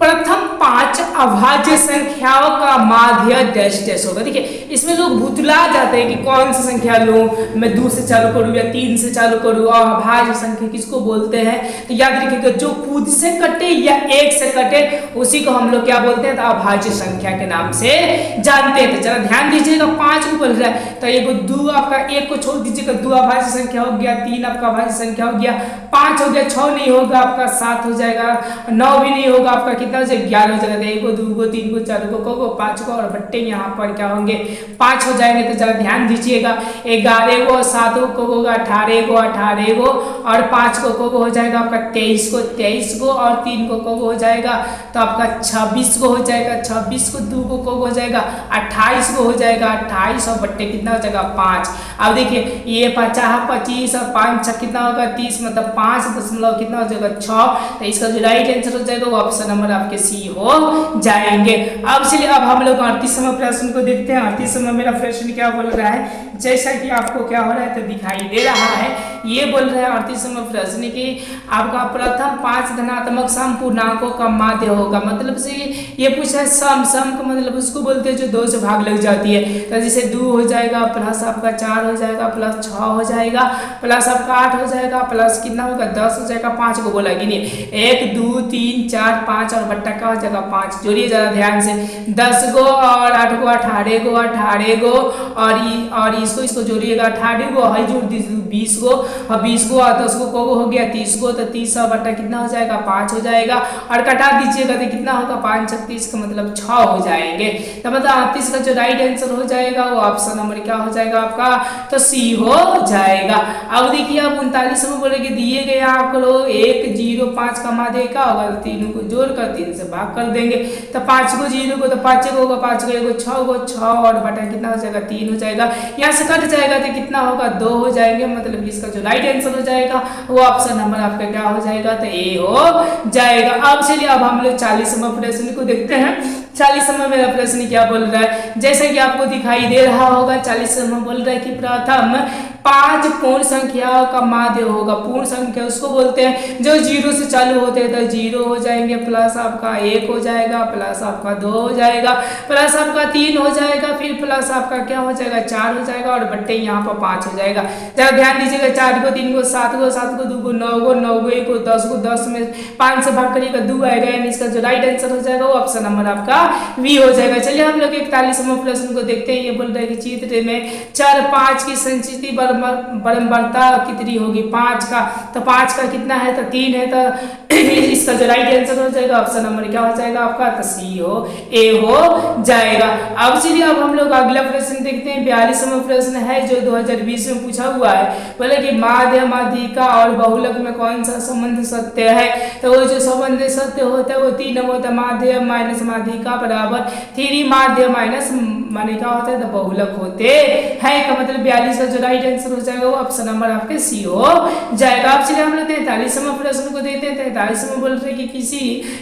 प्रथम 5 अभाज्य संख्याओं का माध्य डैश डैश होगा। देखिए इसमें लोग भुतला जाते हैं कि कौन सी संख्या लूं, मैं 2 से चालू करूं या 3 से चालू करूं, और अभाज्य संख्या किसको बोलते हैं। तो याद रखिएगा जो खुद से कटे या 1 से कटे उसी को हम लोग क्या बोलते हैं तो अभाज्य संख्या के नाम से जानते हैं। तो जरा ध्यान दीजिएगा 5 को बोल रहा है तो एक 2 आपका 1 को छोड़ दीजिएगा, 2 अभाज्य संख्या हो गया, 3 आपका अभाज्य संख्या हो गया, 5 हो गया, 6 नहीं होगा आपका 7 हो जाएगा, 9 भी नहीं होगा आपका कितना हो जाएगा 11 हो जाएगा। 1 को 2 को 3 को 4 को 5 को और बट्टे यहाँ पर क्या होंगे 5 हो जाएंगे। तो जरा ध्यान दीजिएगा 11 को 7 को होगा 18 को और 5 को हो जाएगा आपका 23 को और 3 को हो जाएगा तो आपका 26 को हो जाएगा, 26 को 2 को हो जाएगा 28 को हो जाएगा, 28 और बट्टे कितना हो जाएगा 5। अब देखिए ये 50 25 और 5 कितना होगा 30 मतलब 5 दशमलव कितना हो जाएगा 6। तो इसका जो राइट आंसर हो जाएगा वो ऑप्शन नंबर आपके सी हो जाएंगे। अब चलिए अब हम लोग 38वां प्रश्न को देखते हैं। 38वां मेरा प्रश्न क्या बोल रहा है, जैसा कि आपको क्या हो रहा है तो दिखाई दे रहा है, ये बोल रहा है 38वां प्रश्न की आपका प्रथम 5 धनात्मक सम पूर्णांकों का माध्य होगा। मतलब से ये पूछा है सम का मतलब उसको बोलते हैं जो 2 से भाग लग जाती है। तो जैसे 2 हो जाएगा प्लस आपका 4 हो जाएगा प्लस 6 हो जाएगा प्लस आपका 8 हो जाएगा प्लस कितना होगा 10 हो जाएगा। 5 को बोला कि नहीं 1 2 3 4 5 और बट्टा का हो जाएगा 5। जोड़िए जरा ध्यान से 10 गो और 8 गो 18 गो और इसको जोड़िएगा 18 गो है जोड़ दीजिए 20 गो और 20 गो और 10 गो हो गया 30 गो। तो 30 और बट्टा कितना हो जाएगा 5 हो जाएगा और कटा दीजिएगा तो कितना होगा 5 36 का मतलब 6 हो जाएंगे। तो मतलब 38 का जो राइट आंसर हो जाएगा वो ऑप्शन नंबर क्या हो जाएगा आपका तो सी हो जाएगा। अब देखिए अब 39 में बोलेंगे दिए गए आंकड़ों 1 0 5 का माध्य क्या होगा, तीनों को जोड़कर 3 से भाग कर देंगे। तो 5 को 0 को तो 5 को होगा 5 को 1 को 6 और बटा कितना हो जाएगा 3 हो जाएगा। यहाँ से कट जाएगा तो कितना होगा 2 हो जाएंगे। मतलब इसका जो राइट आंसर हो जाएगा वो ऑप्शन नंबर आपका क्या हो जाएगा तो ए हो जाएगा। अब चलिए अब हम लोग 40वां प्रश्न को देखते हैं। 40वां मेरा प्रश्न क्या बोल रहा है, जैसे कि आपको दिखाई दे रहा होगा 40वां बोल रहा है कि प्रथम 5 पूर्ण संख्याओं का माध्य होगा। पूर्ण संख्या उसको बोलते हैं जो 0 से चालू होते हैं, तो 0 हो जाएंगे, प्लस आपका 1 हो जाएगा, प्लस आपका 2 हो जाएगा, प्लस आपका 3 हो जाएगा, फिर प्लस आपका क्या हो जाएगा 4 हो जाएगा और बट्टे यहाँ पर 5 हो जाएगा। जरा ध्यान दीजिएगा, 4 को 3 को 7 को 7 को 2 को 9 को 9 को 1 को 10 को 10 में 5 से भाग करिएगा 2 आएगा, यानी इसका जो राइट आंसर हो जाएगा वो ऑप्शन नंबर आपका बी हो जाएगा। चलिए हम लोग 41वां प्रश्न को देखते हैं। ये बोल रहे हैं कि चित्र में चर 5 की संचित बारंबारता कितनी होगी। 5 का, तो 5 का कितना है, तो 3 है, तो इसका जो राइट आंसर हो जाएगा ऑप्शन नंबर क्या हो जाएगा आपका, तो सी हो, ए हो जाएगा। अब चलिए अब हम लोग अगला प्रश्न देखते हैं। 42वां प्रश्न है जो 2020 में पूछा हुआ है। बोले कि माध्य, माध्यिका और बहुलक में कौन सा संबंध सत्य है। तो वो जो संबंध सत्य होता है वो 3 होता है, माध्य माइनस माध्यिका बराबर 3 माध्य माइनस माध्यिका होता है, तो बहुलक होते हैं। का मतलब 42 का जो राइट आंसर हो जाएगा वो ऑप्शन नंबर आपके सी हो जाएगा। अब चलिए हम लोग 43वां प्रश्न को देखते हैं। 43वां बोल रहे कि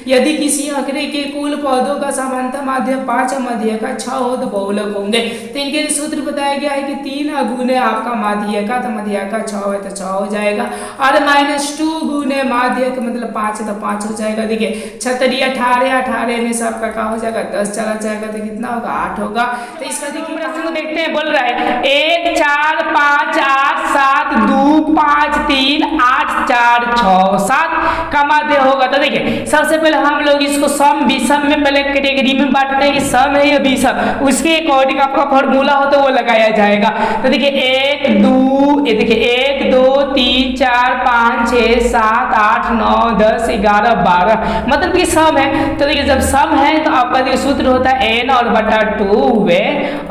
यदि किसी आंकड़े के कुल पदों का समानता माध्य 5 और माध्यिका 6 हो तो बहुलक होंगे। तो इनके सूत्र बताया गया है कि 3 गुने आपका माध्यिका, तो माध्यिका 6 है तो 6 हो जाएगा, और -2 गुने माध्यिका मतलब 5 है तो 5 हो जाएगा। देखिए 36 18 18 में से आपका क्या हो जाएगा 10 चला जाएगा, तो कितना होगा 8 होगा। तो इसका देखिए प्रश्न को देखते हैं। बोल रहा है 1 4 5 8 7 2 5 3 8 4 6 7 का माध्य होगा। तो देखिए सबसे पहले हम लोग इसको सम विषम में पहले कैटेगरी में बांटते हैं कि सम है या विषम, उसके अकॉर्डिंग आपका फॉर्मूला हो तो वो लगाया जाएगा। तो देखिए 1 2 ये देखिए 1 2 3 4 5 6 7 8 9 10 11 12 मतलब कि सम है। तो देखिए जब सम है तो आपका देखिए सूत्र होता है n और बटा 2 वे,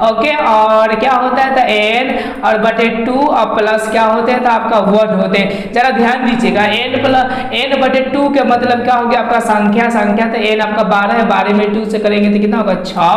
ओके, और क्या होता है तो n और बटे 2 और प्लस क्या होते हैं तो आपका 1 होते हैं। जरा ध्यान दीजिएगा n बटे 2 के मतलब क्या हो गया आपका संख्या तो n आपका 12 है, 12 में 2 से करेंगे तो कितना होगा 6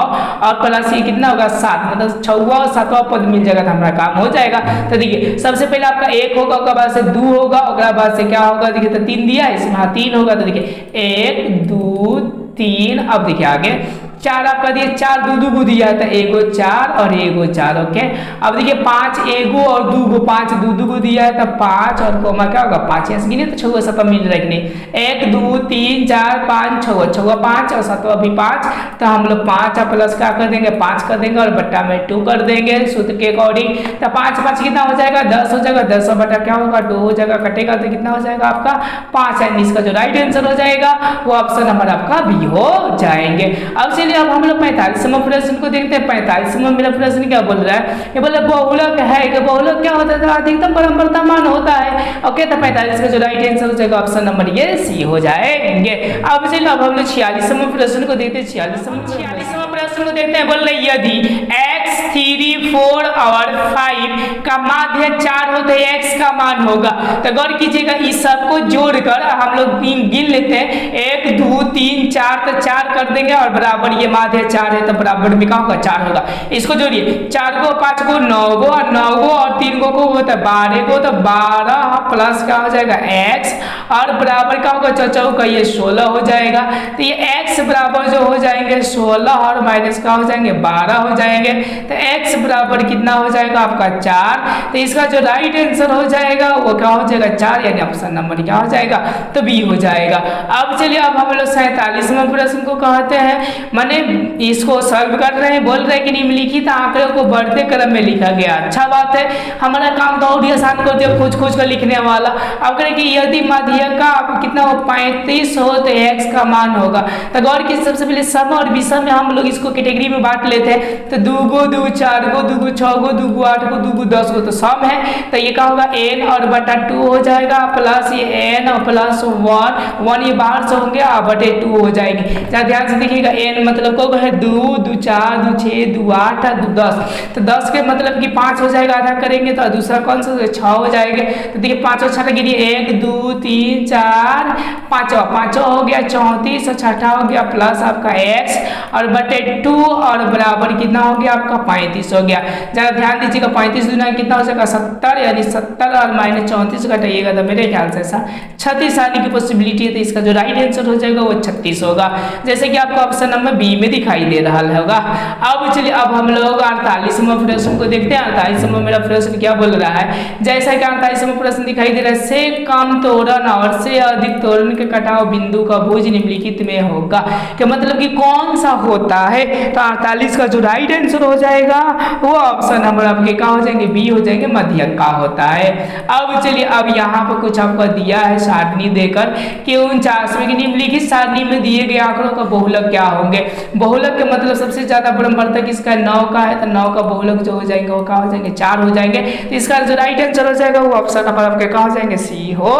और प्लस ये कितना होगा 7, मतलब 6वां और 7वां पद मिल जाएगा तो हमारा काम हो जाएगा। तो देखिए सबसे पहले आपका 1 होगा, उसके बाद से 2 होगा, उसके बाद से क्या होगा देखिए तो 3 दिया है इसमें, हाँ 3 होगा, तो देखिए 1 2 3, अब देखिए आगे 4 आपका दिए 4 2 2 दिया है तो एगो 4 और एगो 4, ओके। अब देखिए 5 एगो और 2 गो 5 2 2 दिया है तो 5 और कोमा क्या होगा 5 ऐसे गिने तो 6 7 मिल रहा है कि नहीं, 1 2 3 4 5 6 5 और 7वां भी 5, तो हम लोग 5 और प्लस क्या कर देंगे 5 कर देंगे और बट्टा में 2 कर देंगे सूत्र के अकॉर्डिंग। तो 5 5 कितना हो जाएगा 10 हो जाएगा, 10 और बट्टा क्या होगा 2 हो जाएगा, कटेगा तो कितना हो जाएगा आपका 5 है। इसका जो राइट आंसर हो जाएगा वो ऑप्शन नंबर आपका बी हो जाएंगे। अब चलिए अब हम लोग 45वां प्रश्न को देखते हैं। 45वां मेरा प्रश्न क्या बोल रहा है, ये बोला बहुलक है कि बहुलक क्या होता है अधिकतम बारंबारता मान होता है, ओके। तो 45 का जो राइट आंसर हो जाएगा ऑप्शन नंबर ये सी हो जाएंगे। अब चलिए अब हम लोग 46वां प्रश्न को देखते हैं। 46वां प्रश्न को देखते हैं। बोल रहे यदि x 3 4 और 5 का माध्य 4 हो तो x का मान होगा। तो गौर कीजिएगा इस सबको जोड़कर हम लोग गिन लेते हैं, 1 2 3 4 तो 4 कर देंगे और बराबर ये माध्य 4 है तो बराबर में क्या होगा 4 होगा। इसको जोड़िए 4 को 5 को 9 गो और 9 गो और 3 गो को होता है 12 को, तो 12 प्लस क्या हो जाएगा x और बराबर क्या होगा चौचौ का ये 16 हो जाएगा। तो ये x बराबर जो हो जाएंगे 16 और माइनस क्या हो जाएंगे 12 हो जाएंगे। तो x बराबर कितना हो जाएगा आपका 4। तो इसका जो राइट आंसर हो जाएगा वो क्या हो जाएगा 4, यानी ऑप्शन नंबर क्या हो जाएगा तो बी हो जाएगा। अब चलिए अब हम लोग 47वां प्रश्न को कहते हैं, माने इसको सॉल्व कर रहे हैं। बोल रहे हैं कि निम्नलिखित आंकड़ों को बढ़ते क्रम में लिखा गया। अच्छा बात है, हमारा काम तो और आसान कर दिया खोज कर लिखने वाला। अब करें कि यदि माध्यिका कितना हो 35 हो तो x का मान होगा। तो गौर की सबसे पहले सम और विषम में हम लोग इसको कैटेगरी में बांट लेते हैं। तो 2 गो 2 4 गो 2 गो 6 गो 2 गो 8 गो 2 गो 10 गो, तो सम है तो ये क्या होगा n और बटा 2 हो जाएगा, प्लस ये n और प्लस 1 ये बाहर से होंगे और बटे 2 हो जाएंगे। ध्यान से देखिएगा n मतलब को है 2 2 4 2 6 2 8 2 10, तो 10 के मतलब कि 5 हो जाएगा, आधा करेंगे तो दूसरा कौन सा 6 हो जाएंगे। तो देखिए 5 और 6 गिरिए 1 2 3 4 पांचवा हो गया 34 और छठा हो गया प्लस आपका x और बटे 2 और बराबर कितना हो गया आपका 35 हो गया। जरा ध्यान दीजिएगा 35 गुना कितना हो जाएगा 70, यानी 70 और माइनस 34 घटाइएगा तो मेरे ख्याल से ऐसा 36 आने की पॉसिबिलिटी है, तो इसका जो राइट आंसर हो जाएगा वो 36 होगा, जैसे कि आपको ऑप्शन नंबर बी में दिखाई दे रहा होगा। अब चलिए अब हम लोग 48वां प्रश्न को देखते हैं। 48वां मेरा प्रश्न क्या बोल रहा है, जैसा कि 48वां प्रश्न दिखाई दे रहा है, से कम तोरण और से अधिक तोरण के कटाव बिंदु का भुज निम्नलिखित में होगा, कि मतलब कि कौन सा होता है। तो 48 का जो राइट आंसर हो जाएगा वो ऑप्शन नंबर आपके क्या हो जाएंगे, बी हो जाएंगे, मध्यक का होता है। अब चलिए अब यहाँ पर कुछ आपको दिया है सारणी देकर कि 49वें की निम्नलिखित सारणी में दिए गए आंकड़ों का बहुलक क्या होंगे। बहुलक के मतलब सबसे ज्यादा ब्रह्मवर्धक किसका 9 का है, तो 9 का बहुलक जो हो जाएंगे वो क्या हो जाएंगे 4 हो जाएंगे, तो इसका जो राइट आंसर हो जाएगा वो ऑप्शन नंबर आपके क्या हो जाएंगे, सी हो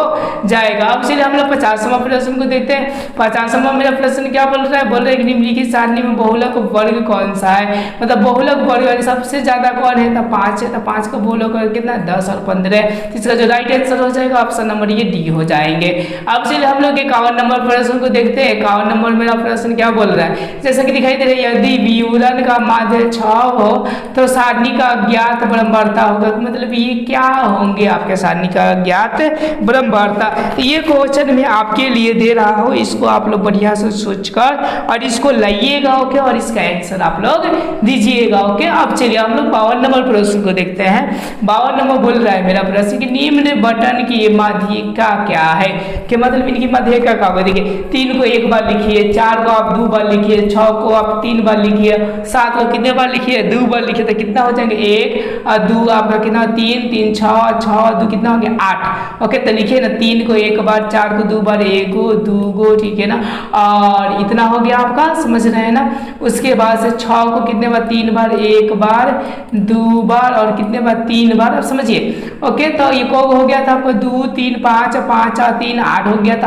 जाएगा। अब चलिए हम लोग 50वां प्रश्न को देखते हैं। 50वां मेरा प्रश्न क्या बोल रहा है, बोल रहा है कि निम्नलिखित सारणी में बहुलक वर्ग कौन सा है, मतलब बहुलक वर्ग सबसे ज्यादा कौन है, तो 5 है, तो 5 का बहुलक कितना 10 और 15, इसका जो राइट आंसर हो जाएगा ऑप्शन नंबर ये डी हो जाएंगे। अब चलिए हम लोग 51 नंबर प्रश्न को देखते हैं। 51 नंबर मेरा प्रश्न क्या बोल रहा है, जैसा कि दिखाई दे रहा है, यदि वियुलन का माध्य 6 हो तो सारणी का अज्ञात ब्रह्मवर्ता होगा, मतलब ये क्या होंगे आपके सारणी का अज्ञात ब्रह्मवर्ता। तो ये क्वेश्चन मैं आपके लिए दे रहा हूँ, इसको आप लोग बढ़िया से सोचकर और इसको लाइएगा ओके, और इसका आंसर आप लोग दीजिएगा ओके। अब चलिए हम लोग 52 नंबर प्रश्न को देखते हैं। 52 नंबर बोल रहा है मेरा प्रश्न कि निम्न बटन की माध्यिका क्या है, कि मतलब इनकी माध्यिका क्या होगा। देखिए 3 को एक बार लिखिए, 4 को आप 2 बार लिखिए, 6 को आप 3 बार लिखिए, 7 को कितने बार लिखिए 2 बार लिखिए, तो कितना हो जाएंगे 1 और 2 आपका कितना 3 3 6 6 और 2 कितना हो गया 8 ओके। तो लिखिए ना 3 को एक बार, 4 को 2 बार, 1 को 2 को, ठीक है ना, और इतना हो गया आपका, समझ रहे हैं ना। उसके बाद से 6 को कितने बार 3 बार, 1 बार 2 बार और कितने बार 3 बार, अब समझिए ओके। तो ये को हो गया था आपको 2 3 5 5 और 3 8 हो गया, तो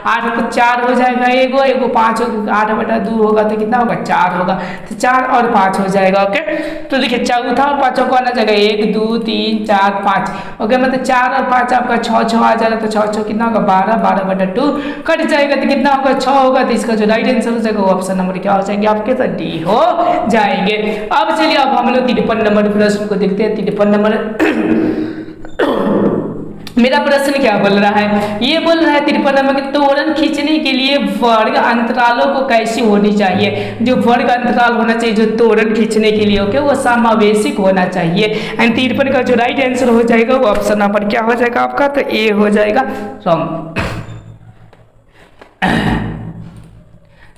8 को 4 हो जाएगा, एगो 5 8 बटा 2 होगा तो कितना होगा 4 होगा, तो 4 और 5 हो जाएगा ओके। तो देखिए चौथा और पांचों को आना जाएगा 1 2 3 4 5 ओके, मतलब 4 और 5 आपका 6 आ जाएगा, तो 6 कितना होगा 12 बटा 2 कट जाएगा, तो कितना होगा 6 होगा, तो इसका जो राइट आंसर हो जाएगा वो ऑप्शन नंबर क्या हो जाएंगे आपके, तो डी हो जाएंगे। अब चलिए अब हम लोग 53 नंबर प्रश्न को देखते हैं। 53 नंबर मेरा प्रश्न क्या बोल रहा है, ये बोल रहा है 53 नंबर के तोरण खींचने के लिए वर्ग अंतरालों को कैसी होनी चाहिए। जो वर्ग अंतराल होना चाहिए जो तोरण खींचने के लिए ओके, वो समावेशिक होना चाहिए। एंड 53 का जो राइट आंसर हो जाएगा वो ऑप्शन नंबर क्या हो जाएगा आपका, तो ए हो जाएगा रॉन्ग।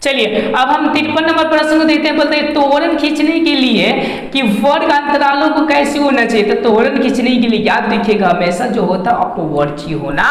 चलिए अब हम 53 नंबर प्रश्न को देखते हैं। बोलते हैं तोरण खींचने के लिए कि वर्ग अंतरालों को कैसे होना चाहिए, तो तोरण खींचने के लिए याद रखिएगा हमेशा जो होता है अपवर्ती होना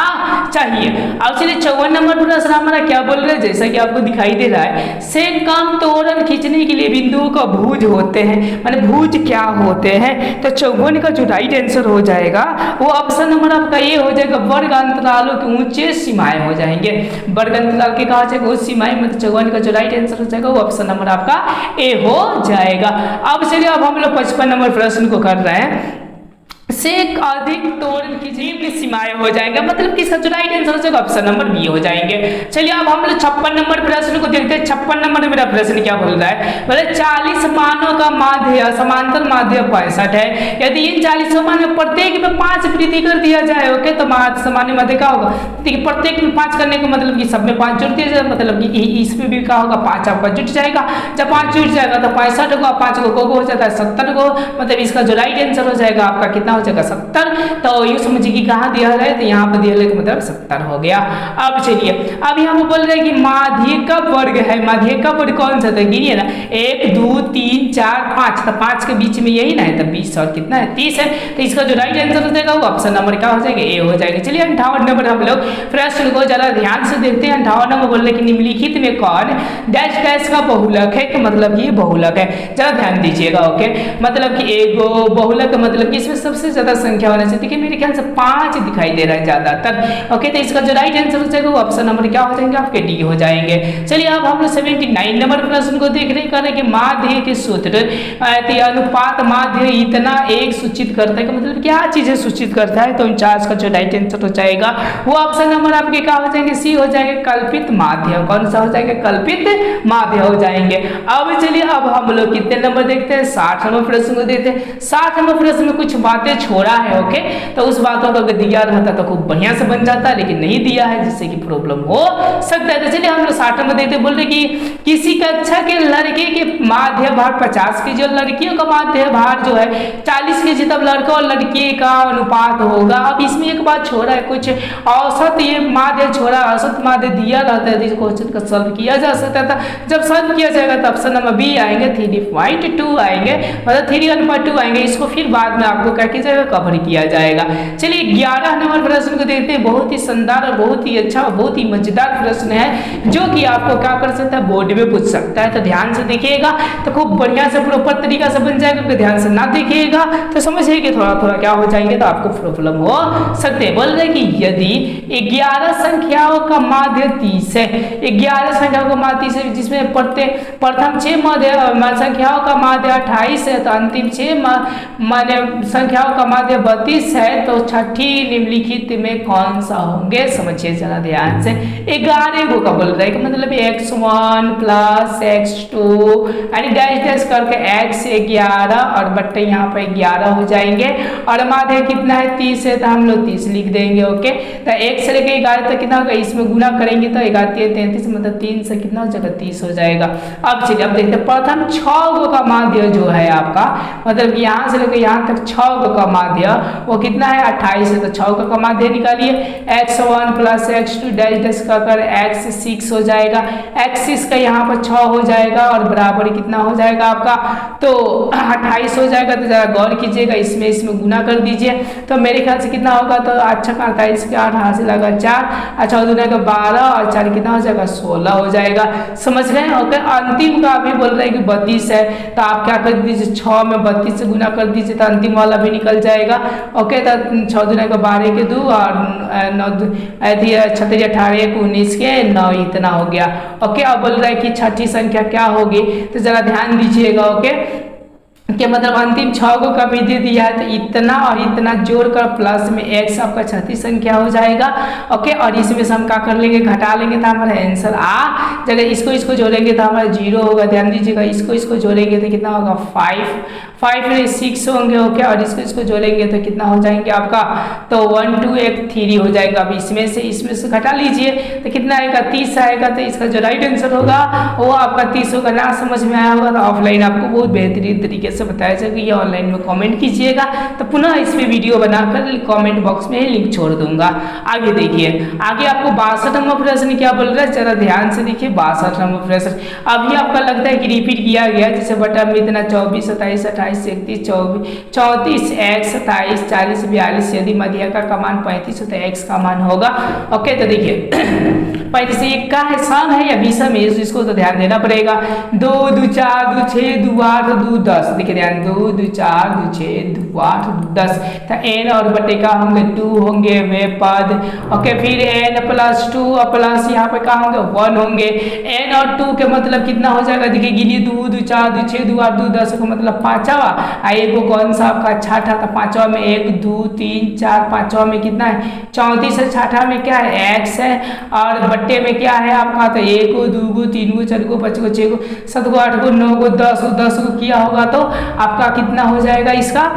चाहिए। अब चलिए 54 नंबर प्रश्न हमारा क्या बोल रहे हैं, जैसा कि आपको दिखाई दे रहा है, से कम तोरण खींचने के लिए बिंदुओं का भुज होते हैं, माने भुज क्या होते हैं। तो 54 का जो राइट आंसर हो जाएगा वो ऑप्शन नंबर आपका ये हो जाएगा, वर्ग अंतरालों के ऊंचे सीमाएं हो जाएंगे। वर्ग अंतराल के कहा जाएगा उस सीमाएं, मतलब 54 का जो राइट आंसर हो जाएगा वो ऑप्शन नंबर आपका ए हो जाएगा। अब चलिए अब हम लोग 55 नंबर प्रश्न को कर रहे हैं। से अधिक तोरण की निम्न सीमाएं हो जाएंगे, मतलब कि इसका जो राइट आंसर हो जाएगा ऑप्शन नंबर बी हो जाएंगे। चलिए अब हम लोग 56 नंबर प्रश्न को देखते हैं। 56 नंबर मेरा प्रश्न क्या बोल रहा है, बोले 40 मानों का माध्य समांतर माध्य 65 है। यदि इन 40 मान में प्रत्येक में 5 वृद्धि कर दिया जाए ओके, तो सामान्य माध्य क्या होगा। देखिए प्रत्येक में 5 करने का मतलब कि सब में 5 जुड़ दिया जाए, मतलब कि इसमें भी क्या होगा 5 आपका जुट जाएगा। जब 5 जुट जाएगा तो 65 को 5 को हो जाता है 70 को, मतलब इसका जो राइट आंसर हो जाएगा आपका कितना हो जाएगा 70। तो यू समझिए कि कहाँ दिया है, तो यहाँ पर दिया है मतलब 70 हो गया। अब चलिए अब यहाँ पर बोल रहे हैं कि माध्यिका वर्ग है, माध्यिका वर्ग कौन सा, तो गिनिए ना 1 2 3 4 5, तो 5 के बीच में यही ना है, तो 20 और कितना है 30 है, तो इसका जो राइट आंसर हो जाएगा वो ऑप्शन नंबर क्या हो जाएगा ए हो जाएगा। चलिए 58 नंबर हम लोग प्रश्न को जरा ध्यान से देखते हैं। 58 नंबर बोल रहे कि निम्नलिखित में कौन डैश डैश का बहुलक है, तो मतलब कि ये बहुलक है, जरा ध्यान दीजिएगा ओके। मतलब कि एगो बहुलक मतलब कि इसमें सबसे ज्यादा संख्या होना चाहिए। देखिए मेरे ख्याल से 5 दिखाई दे रहा है ज्यादातर। ओके, तो इसका जो राइट आंसर हो जाएगा वो ऑप्शन नंबर क्या हो जाएंगे आपके डी हो जाएंगे। चलिए अब हम लोग 79 नंबर प्रश्न को देख रहे हैं कि माध्य के सूत्र अनुपात माध्य इतना एक सूचित करता है, मतलब क्या चीजें सूचित करता है, तो 49 का जो राइट आंसर हो जाएगा वो ऑप्शन नंबर आपके क्या हो जाएंगे, सी हो जाएंगे, कल्पित माध्य। कौन सा हो जाएगा, कल्पित माध्य हो जाएंगे। अब चलिए अब हम लोग कितने नंबर देखते हैं, 60 नंबर प्रश्न को देखते हैं। 60 नंबर प्रश्न में कुछ बातें छोड़ा है। ओके, तो उस बातों को अगर दिया रहता तो खूब बढ़िया से बन जाता, लेकिन नहीं दिया है जिससे कि प्रॉब्लम हो सकता है। तो चलिए हम लोग 60 नंबर देखते हैं। बोल रहे कि किसी कक्षा के लड़के के माध्य भार 50 के जो लड़कियों का माध्य भार जो है 40 के जी, तब लड़का और लड़की का अनुपात होगा। अब इसमें एक बात छोड़ा है, कुछ औसत ये माध्य छोड़ा, औसत माध्य दिया रहता है, इस क्वेश्चन का सॉल्व किया जा सकता था। जब सॉल्व किया जाएगा तो ऑप्शन नंबर बी आएंगे, 3.2 आएंगे, मतलब 3/2 आएंगे। इसको फिर बाद में आपको क्या किया जाएगा, कवर किया जाएगा। चलिए 11 नंबर प्रश्न को देखते हैं। बहुत ही शानदार और बहुत ही अच्छा और बहुत ही मजेदार प्रश्न है, जो कि आपको क्या कर सकता है, बोर्ड में पूछ सकता है। तो ध्यान से देखिएगा तो खूब बढ़िया से प्रॉपर तरीका से बन जाएगा। अगर ध्यान से ना देखिएगा तो समझिए कि थोड़ा थोड़ा क्या हो जाएंगे, तो आपको प्रॉब्लम हो सकते हैं। बोल रहे कि यदि 11 संख्याओं का माध्य 30 है, 11 संख्याओं का माध्य 30 है, जिसमें प्रथम 6 संख्याओं का माध्य 28 है, तो अंतिम 6 संख्याओं का माध्य 32 है, तो छठी निम्नलिखित में कौन सा होंगे, समझिए जरा ध्यान से। 11 को का बोल रहा है, मतलब x1 प्लस x2 यानी डैश डैश करके x 11 और बट्टे यहाँ पर 11 हो जाएंगे, और माध्य कितना है 30 है, तो हम लोग 30 लिख देंगे। ओके, तो 1 से लेकर 11 तक कितना होगा, इसमें गुना करेंगे तो 11 33, मतलब 3 से कितना हो जाएगा, 30 हो जाएगा। अब चलिए अब देखते हैं प्रथम 6 का माध्य जो है आपका, मतलब यहाँ से लेकर यहाँ तक 6 का माध्य वो कितना है, 28 है, तो 6 का माध्य निकालिए, x1 plus x2 dash dash कर x6 हो जाएगा, x6 का यहाँ पर 6 हो जाएगा, और बराबर कितना हो जाएगा आपका, तो 28 हो जाएगा। तो जरा गौर कीजिएगा, इसमें गुना कर दीजिए, तो मेरे ख्याल से कितना होगा, तो अच्छा का 28 के 8 हाथ से लगा 4, अच्छा और दुनिया का 12 और 4 कितना हो जाएगा, 16 हो जाएगा। समझ रहे हैं। ओके, अंतिम का अभी बोल रहे हैं कि 32 है, तो आप क्या कर दीजिए, 6 में 32 से गुना कर दीजिए, तो अंतिम वाला भी निकल जाएगा। ओके, तो 6 दुनिया का 12 के 2 और 9 36 18 19 के 9 इतना हो गया। ओके, अब बोल रहा है कि छठी संख्या क्या होगी, तो जरा ध्यान दीजिएगा। ओके, कि मतलब अंतिम 6 को कभी दे दिया है, तो इतना और इतना जोड़कर प्लस में x आपका छठी संख्या हो जाएगा। ओके, और इसमें से हम क्या कर लेंगे, घटा लेंगे, तो हमारा आंसर आ जगह इसको जोड़ेंगे तो हमारा 0 होगा। ध्यान दीजिएगा, इसको जोड़ेंगे तो कितना होगा, 5 में 6 होंगे। ओके, और इसको जोड़ेंगे तो कितना हो जाएंगे आपका, तो 1 2 1 3 हो जाएगा। अब इसमें से घटा लीजिए तो कितना आएगा, 30 आएगा। तो इसका जो राइट आंसर होगा वो आपका 30 होगा। ना समझ में आया होगा तो ऑफलाइन आपको बहुत बेहतरीन तरीके से बताया जाएगा, ये ऑनलाइन में कमेंट कीजिएगा, तो पुनः इस पे वीडियो बनाकर कमेंट बॉक्स में लिंक छोड़ दूंगा। आगे देखिए, आगे आपको 62 नंबर प्रश्न क्या बोल रहा है, जरा ध्यान से देखिए। 62 नंबर प्रश्न अभी आपका लगता है कि रिपीट किया गया, जैसे बटा में इतना 24 27 28 31 34 x 27 40 42, यदि मध्य का मान 35 हो तो x का मान होगा। ओके, तो देखिए 35 1 का है, सम है या विषम है, इसको तो ध्यान देना पड़ेगा। 2 2 4 2 6 2 8 2 10, देखिए ध्यान, 2 2 4 2 6 2 8 2 10, तो n और बटे का होंगे 2 होंगे वे पद। ओके, फिर n प्लस 2 और प्लस यहाँ पे क्या होंगे 1 होंगे। n और 2 के मतलब कितना हो जाएगा, देखिए गिनिए, 2 2 4 2 6 2 8 2 10 का मतलब 5वां, एक कौन सा आपका छठा था, 5वां में 1 2 3 4, 5वां में कितना है 34 है, छठा में क्या है x है, और बट्टे में क्या है आपका, तो 1 2 3 4 5 6 7 8 9 10 को किया होगा तो आपका कितना हो जाएगा इसका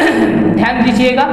ध्यान दीजिएगा।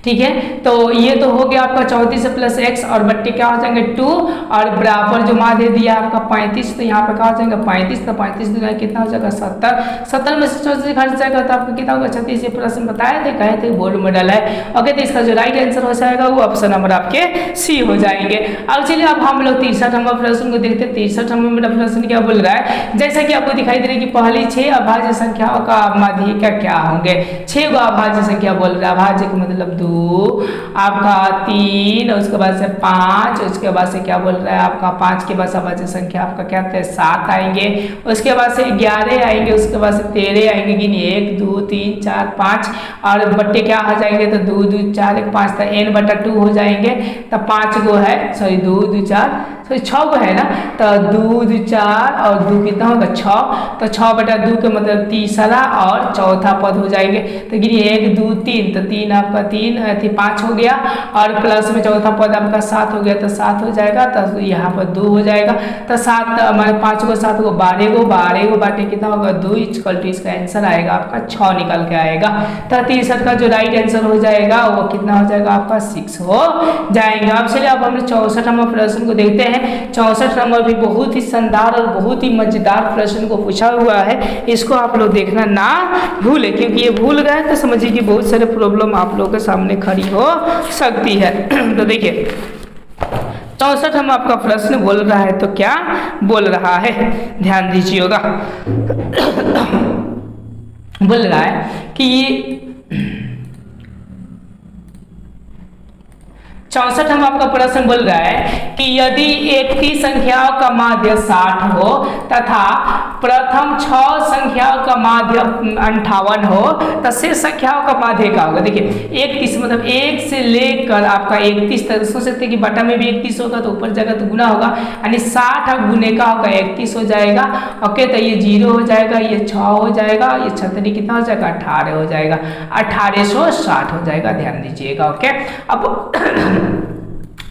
ठीक है, तो ये तो हो गया आपका 34 प्लस x, और बट्टे क्या हो जाएंगे 2, और बराबर जो माध्य दिया आपका 35, तो यहाँ पे क्या हो जाएगा 35, तो 35 दूना कितना हो जाएगा 70 में से 34 घट जाएगा तो आपको कितना होगा 36। ये प्रश्न बताए थे, कहे थे बोर्ड में डाला है। ओके, तो इसका जो राइट आंसर हो जाएगा वो ऑप्शन नंबर आपके सी हो जाएंगे। अब चलिए अब हम लोग 63 नंबर प्रश्न को देखते हैं। 63 नंबर प्रश्न क्या बोल रहा है, जैसा कि आपको दिखाई दे रहा है कि पहली 6 अभाज्य संख्याओं का माध्य क्या होंगे, 6 अभाज्य संख्या बोल रहा है। अभाज्य का मतलब 2 2, आपका 3, उसके बाद से 5, उसके बाद से क्या बोल रहा है आपका 5 के बाद समाज्य संख्या आपका क्या है 7 आएंगे, उसके बाद से 11 आएंगे, उसके बाद से 13 आएंगे, गिनिए 1 2 3 4 5 और बट्टे क्या आ जाएंगे तो 2 2 4 1 5 तो n/2 हो जाएंगे, तब 5 गो है, सॉरी 2 2 4 सॉरी 6 गो है ना, तो 2 2 4 और 2 कितना होगा 6, तो 6/2 के मतलब तीसरा और चौथा पद हो जाएंगे, तो गिनिए 1 2 3, तो 3 आपका 3 5 हो गया और प्लस में चौथा पद आपका 7 हो गया, तो 7 हो जाएगा, तो यहाँ पर 2 हो जाएगा, तो 7 हमारे 5 को 7 को 12 गो बाटे कितना होगा 2, इसका आंसर आएगा आपका 6 निकल के आएगा, तो 63 का जो राइट आंसर हो जाएगा वो कितना हो जाएगा आपका 6 हो जाएगा। अब चलिए अब हम 64 नंबर प्रश्न को देखते हैं। 64 नंबर भी बहुत ही शानदार और बहुत ही मजेदार प्रश्न को पूछा हुआ है, इसको आप लोग देखना ना भूले, क्योंकि ये भूल गए तो समझिए कि बहुत सारे प्रॉब्लम आप लोगों के सामने खड़ी हो सकती है। तो देखिए 64 हम आपका प्रश्न बोल रहा है, तो क्या बोल रहा है ध्यान दीजिएगा। बोल रहा है कि 64 हम आपका प्रश्न बोल रहा है कि यदि एक की संख्याओं का माध्य 60 हो तथा प्रथम 6 संख्याओं का माध्य 58 हो तो शेष संख्याओं का माध्य क्या होगा। देखिए 31 मतलब 1 से लेकर आपका 31 तक, सोच सकते हैं कि बटा में भी 31 होगा तो ऊपर जगह तो गुना होगा, यानी 60 गुने का होगा 31 हो जाएगा। ओके, तो ये 0 हो जाएगा, ये 6 हो जाएगा, ये 36 कितना हो जाएगा 18 हो जाएगा, 1860 हो जाएगा, ध्यान दीजिएगा। ओके,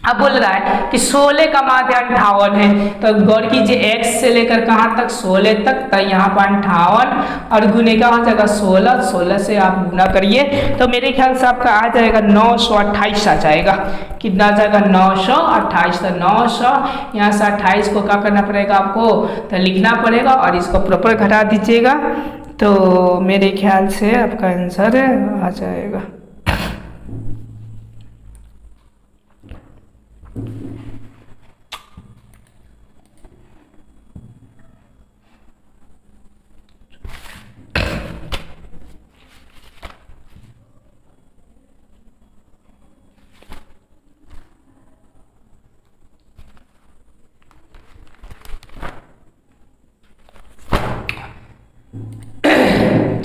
अब बोल रहा है कि 16 का माध्य 58 है, तो गौर कीजिए x से लेकर कहाँ तक 16 तक, तो यहाँ पर 58 और गुने का हो जाएगा 16, 16 से आप गुना करिए तो मेरे ख्याल से आपका आ जाएगा 928 आ जाएगा। कितना आ जाएगा 928, तो 900 यहाँ से 28 को क्या करना पड़ेगा आपको तो लिखना पड़ेगा और इसको प्रॉपर घटा दीजिएगा, तो मेरे ख्याल से आपका आंसर आ जाएगा।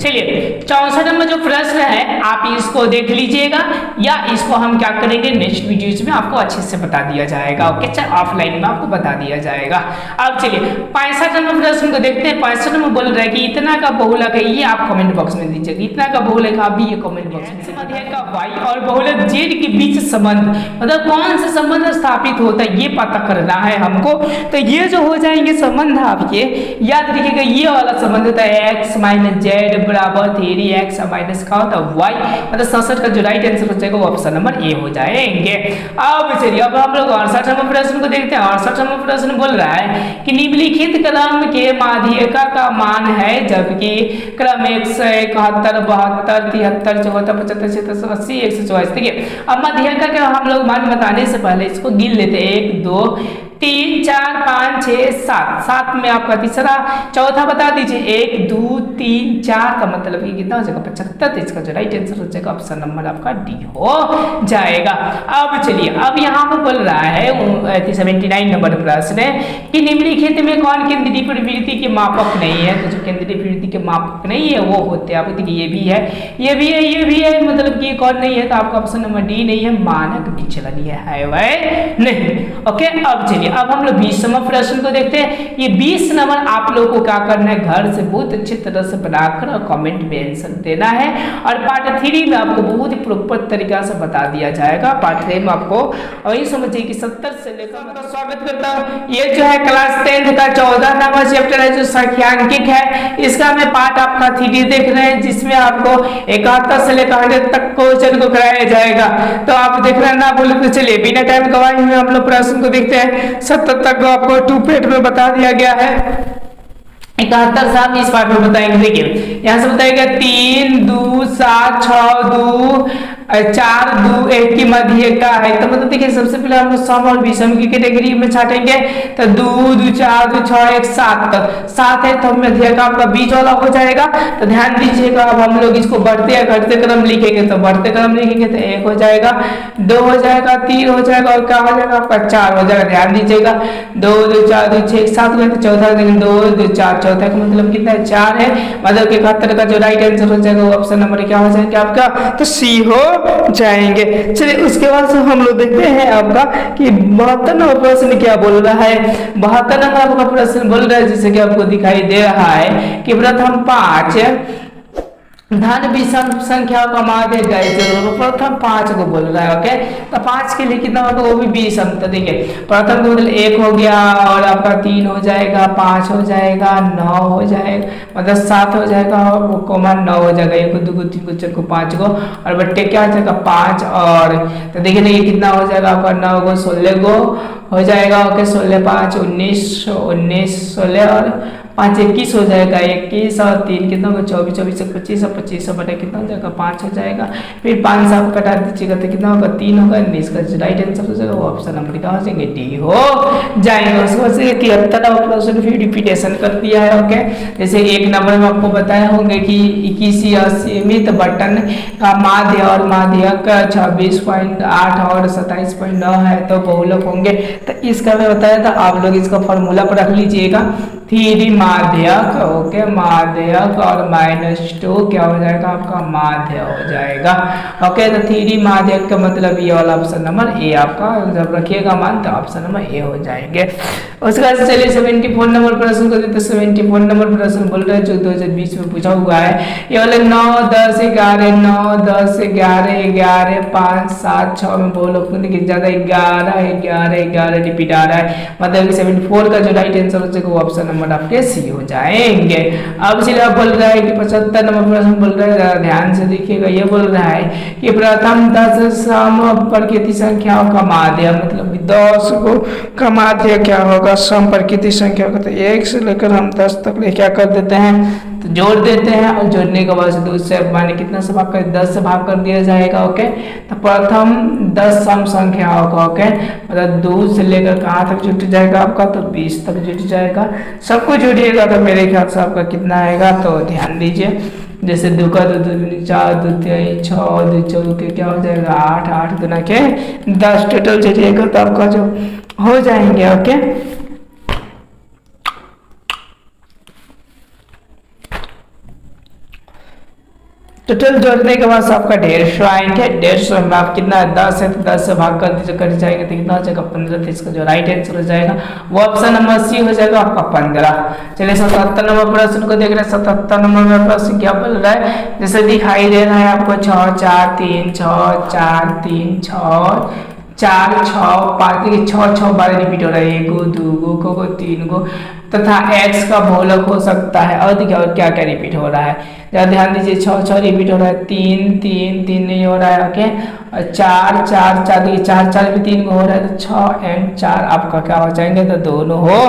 चलिए 64 नंबर जो प्रश्न है आप इसको देख लीजिएगा, या इसको हम क्या करेंगे नेक्स्ट वीडियोज में आपको अच्छे से बता दिया जाएगा। ओके, चाहे ऑफलाइन में आपको बता दिया जाएगा। अब चलिए 65 नंबर प्रश्न को देखते हैं। 65 नंबर बोल रहा है कि इतना का बहुलक है, ये आप कमेंट बॉक्स में दीजिएगा। इतना का बहुलक आप भी ये कमेंट बॉक्स में मध्यक का y और बहुलक z के बीच संबंध, मतलब कौन सा संबंध स्थापित होता है ये पता करना है हमको। तो ये जो हो जाएंगे संबंध आपके याद रखिएगा, ये वाला संबंध होता है x - z बराबर 3x माइनस का होता है y, मतलब 67 का जो राइट आंसर हो जाएगा वो ऑप्शन नंबर ए हो जाएंगे। अब चलिए अब हम लोग 68 नंबर प्रश्न को देखते हैं। 68 नंबर प्रश्न बोल रहा है कि निम्नलिखित क्रम के माध्यिका का मान है, जबकि क्रम 171 72 73 74 75 77 80 144। देखिए अब माध्यिका का हम लोग मान बताने से पहले इसको गिन लेते हैं। 1 2 3 4 5 6 7, 7 में आपका तीसरा चौथा बता दीजिए। 1 2 3 4 का मतलब ये कितना हो जाएगा 75, तो इसका जो राइट आंसर हो जाएगा ऑप्शन नंबर आपका डी हो जाएगा। अब चलिए अब यहाँ पर बोल रहा है 79 नंबर प्रश्न है कि निम्नलिखित में कौन केंद्रीय प्रवृत्ति के मापक नहीं है। तो जो केंद्रीय प्रवृत्ति के मापक नहीं है वो होते हैं, आप देखिए ये भी है, ये भी है, ये भी है, मतलब कि कौन नहीं है तो आपका ऑप्शन नंबर डी नहीं है, मानक विचलन है वह नहीं। ओके, अब चलिए अब हम लोग 20 नंबर प्रश्न को देखते हैं। ये 20 नंबर आप लोगों को क्या करना है, घर से बहुत अच्छी तरह से बनाकर और कमेंट में आंसर देना है, और पार्ट 3 में आपको बहुत ही प्रॉपर तरीका से बता दिया जाएगा। पार्ट 3 में आपको वही समझिए कि 70 से लेकर स्वागत करता हूँ। ये जो है क्लास 10 का 14 नंबर चैप्टर है जो सांख्यिक है, इसका मैं पार्ट आपका 3 देख रहे हैं, जिसमें आपको 71 से लेकर 100 तक क्वेश्चन को कराया जाएगा। तो आप देख रहे हैं ना, बोले तो चलिए बिना टाइम गवाए हुए हम लोग प्रश्न को देखते हैं। 70 तक आपको 2 पेट में बता दिया गया है। 71 साहब इस पार्ट में बताएंगे। देखिए यहाँ से बताएगा 3 2 7 6 2 4 2 1 की मध्य का है। तो मतलब देखिए सबसे पहले हम लोग सम और विषम की कैटेगरी में छाटेंगे। तो 2 2 4 2 6 1 7 7 है तो मध्य का आपका बीच वाला हो जाएगा। तो ध्यान दीजिएगा अब हम लोग इसको बढ़ते या घटते क्रम लिखेंगे। तो बढ़ते क्रम लिखेंगे तो 1 हो जाएगा, 2 हो जाएगा, 3 हो जाएगा और क्या हो जाएगा आपका 4 हो जाएगा। ध्यान दीजिएगा 2 2 4 2 6 7 में तो चौथा, लेकिन 2 2 4 चौथा का मतलब कितना है 4 है। मतलब 71 का जो राइट आंसर हो जाएगा वो ऑप्शन नंबर क्या हो जाएगा आपका, तो सी हो जाएंगे। चलिए उसके बाद से हम लोग देखते हैं आपका कि 72 नंबर प्रश्न क्या बोल रहा है। 72 नंबर आपका प्रश्न बोल रहा है जैसे कि आपको दिखाई दे रहा है कि प्रथम 5 धन विषम संख्या का माध्य प्रथम 5 को बोल रहा है। ओके तो 5 के लिए कितना होगा वो भी विषम। तो देखिए प्रथम को मतलब 1 हो गया और आपका 3 हो जाएगा, 5 हो जाएगा, 9 हो जाएगा, मतलब 7 हो जाएगा और कोमा 9 हो जाएगा। 1 2 3 4 को 5 को और बट्टे क्या हो जाएगा 5 और तो देखिए ये कितना हो जाएगा आपका 9 को 16 को हो जाएगा। ओके 16 5 19 19 16 और 5 21 हो जाएगा, 21 और 3 कितना होगा 24 24 25 और 25 बटे कितना हो जाएगा 5 हो जाएगा। फिर 5 आप कटा दीजिएगा तो कितना होगा 3 होगा। इसका जो राइट आंसर हो जाएगा वो ऑप्शन नंबर क्या हो जाएंगे डी हो जाएंगे। उसके बाद से 73 प्रश्न फिर रिपीटेशन कर दिया है। ओके जैसे 1 नंबर में आपको बताया होंगे कि 21 असीमित बटन का माध्य और माध्यक 26.8 और 27.9 है तो बहुलक होंगे। तो इसका मैं बताया था आप लोग इसका फॉर्मूला पर रख लीजिएगा। 3 माध्यक ओके माध्यक और -2 क्या हो जाएगा आपका माध्य हो जाएगा। ओके तो 3 माध्यक का मतलब ये वाला ऑप्शन नंबर ए आपका जब रखिएगा मान तो ऑप्शन नंबर ए हो जाएंगे। उसके बाद चलिए 74 नंबर प्रश्न को देते। 74 नंबर प्रश्न बोल रहे हैं जो 2020 में पूछा हुआ है। ये वाले 9 10 11 9 10 11 11 5 7 6 में बोलो देखिए ज्यादा 11 11 11 रिपीट आ रहा है। मतलब 74 का जो राइट आंसर हो जाएगा वो ऑप्शन नंबर आपके सी हो जाएंगे। अब चलिए आप बोल रहा है कि 75 नंबर प्रश्न बोल रहा है, जरा ध्यान से देखिएगा। ये बोल रहा है कि प्रथम 10 सम प्रकृति संख्याओं का माध्य मतलब 10 को का माध्य क्या होगा सम प्रकृति संख्या का। तो 1 से लेकर हम 10 तक ले क्या कर देते हैं तो जोड़ देते हैं और जोड़ने के बाद 2 से माने कितना से भाग कर 10 से भाग कर दिया जाएगा। ओके तो प्रथम 10 सम संख्याओं का ओके मतलब 2 से लेकर कहाँ तक जुट जाएगा आपका तो 20 तक जुट जाएगा। सबको जोड़िएगा तो मेरे ख्याल से आपका कितना आएगा तो ध्यान दीजिए। जैसे 2 का 2 2 4 2 3 6 2 4 के क्या हो जाएगा 8 8 गुना के 10 टोटल जोड़िएगा तो आपका जो हो जाएंगे। ओके टोटल जोड़ने के बाद आपका 150 आएंगे। 150 में आप कितना 10 है तो 10 से भाग कर दीजिए कर जाएंगे तो कितना हो जाएगा 15। तो इसका जो राइट आंसर हो जाएगा वो ऑप्शन नंबर सी हो जाएगा आपका 15। चलिए 77 नंबर प्रश्न को देख रहे हैं। 77 नंबर में प्रश्न क्या बोल रहा है जैसे दिखाई दे रहा है आपको 6 4 3 6 4 3 6 4 6 5 6 6 बार रिपीट हो रहा है। 1 2 को 3 को तथा x का बहुलक हो सकता है। और देखिए और क्या क्या रिपीट हो रहा है जरा ध्यान दीजिए। 6 6 रिपीट हो रहा है, 3 3 3 नहीं हो रहा है। ओके 4 4 4 देखिए 4 4 भी 3 को हो रहा है तो 6 एंड 4 आपका क्या हो जाएंगे तो दोनों हो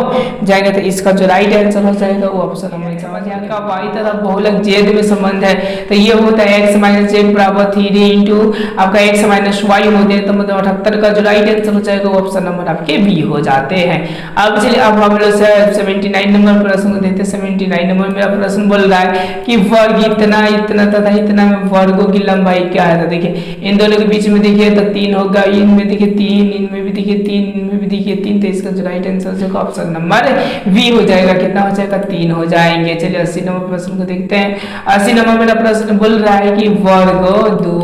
जाएंगे। तो इसका जो राइट आंसर हो जाएगा वो ऑप्शन नंबर समझ का वाई तरफ बहुलक जेड में संबंध है तो ये होता है x - z बराबर 3 इंटू आपका x - y होते हैं। तो मतलब 78 का जो राइट आंसर हो जाएगा वो ऑप्शन नंबर आपके बी हो जाते हैं। अब चलिए अब हम लोग 79 नंबर प्रश्न को देखते हैं। 79 नंबर मेरा प्रश्न बोल रहा है कि वर्ग इतना इतना तथा इतना में वर्गों की लंबाई क्या है। तो देखिए इन दोनों के बीच में देखिए तो 3 होगा, इनमें देखिए 3, इनमें भी देखिए 3, इनमें भी देखिए 3। तो इसका जो राइट आंसर होगा ऑप्शन नंबर बी हो जाएगा। कितना हो जाएगा 3 हो जाएंगे। चलिए 80 नंबर प्रश्न को देखते हैं। 80 नंबर मेरा प्रश्न बोल रहा है कि वर्गों 2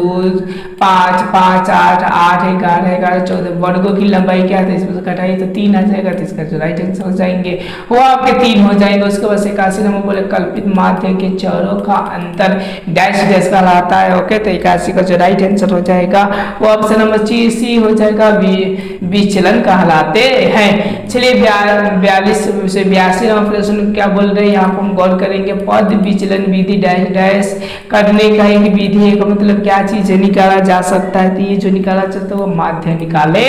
5 5 8 8 11 11 14 वर्गों की लंबाई क्या है। इसमें से घटाइए तो 3 आ जाएगा। तो इसका जो राइट आंसर हो जाएंगे वो आपके 3 हो जाएंगे। उसके बाद 81 नंबर बोले कल्पित माध्य के चरों का अंतर डैश डैश कहलाता है। ओके तो 81 का जो राइट आंसर हो जाएगा वो ऑप्शन नंबर सी हो जाएगा विचलन कहलाते हैं। चलिए 42 से 82 नंबर प्रश्न क्या बोल रहे हैं यहाँ पर हम गौर करेंगे। पद विचलन विधि डैश डैश करने का एक विधि है का मतलब क्या चीज है निकाला जा सकता है, तो ये जो निकाला जाता है वो माध्य निकाले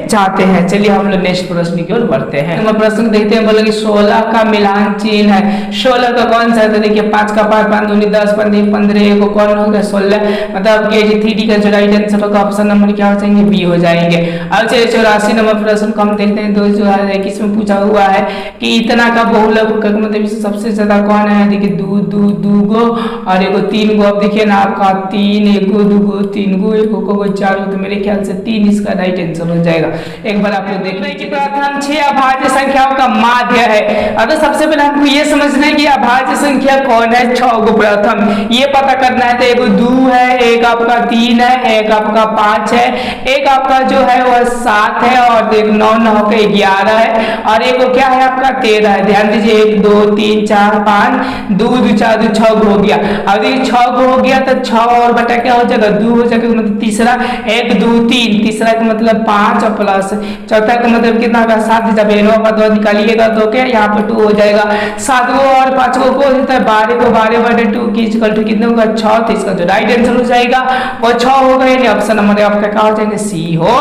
जाते हैं। चलिए हम लोग नेक्स्ट प्रश्न की ओर बढ़ते हैं। हम प्रश्न देखते हैं, बोला कि 16 का मिलान चिन्ह है, 16 का कौन सा है? तो देखिए 5 का 5 5 दूनी 10 15 को कौन हो गया 16, मतलब 83 का जो राइट आंसर होगा ऑप्शन नंबर क्या हो जाएंगे? बी हो जाएंगे। अब चलिए 84 नंबर प्रश्न को हम देखते हैं। तो जो है किसमें पूछा हुआ है कि इतना का बहुलक मतलब सबसे ज्यादा कौन है? देखिए दू गो और एगो 3 गो। अब देखिए ना आपका 3 1 2 2 3 गो 1 को 4, तो मेरे ख्याल से 3 इसका राइट आंसर हो जाएगा। एक बार आप लोग देख लीजिए। प्रथम 6 अभाज्य संख्याओं का माध्य है। अब सबसे पहले हमको ये समझना है कि अभाज्य संख्या कौन है? 6 गो प्रथम ये पता करना है। तो एगो 2 है, एक आपका 3 है, एक आपका 5 है, एक आपका जो है वह 7 है, और एक 9 9 के 11 है, और एक क्या है आपका 13 है। ध्यान दीजिए 1 2 3 4 5 2 2 4 2 6 गो हो गया। अब देखिए 6 गो हो गया तो 6 और बटा क्या हो जाएगा? 2 हो जाएगा, मतलब तीसरा 1 2 3, तीसरा का मतलब 5 और प्लस चौथा का मतलब कितना होगा? 7। जब एनो पद निकालिएगा तो क्या यहाँ पर 2 हो जाएगा। 7 गो और 5 गो को होता है 12 को 12 बटे 2 की इक्वल टू कितना होगा? 6। तो इसका जो राइट आंसर हो जाएगा वो 6 होगा, यानी ऑप्शन नंबर आपका क्या हो जाएंगे? सी हो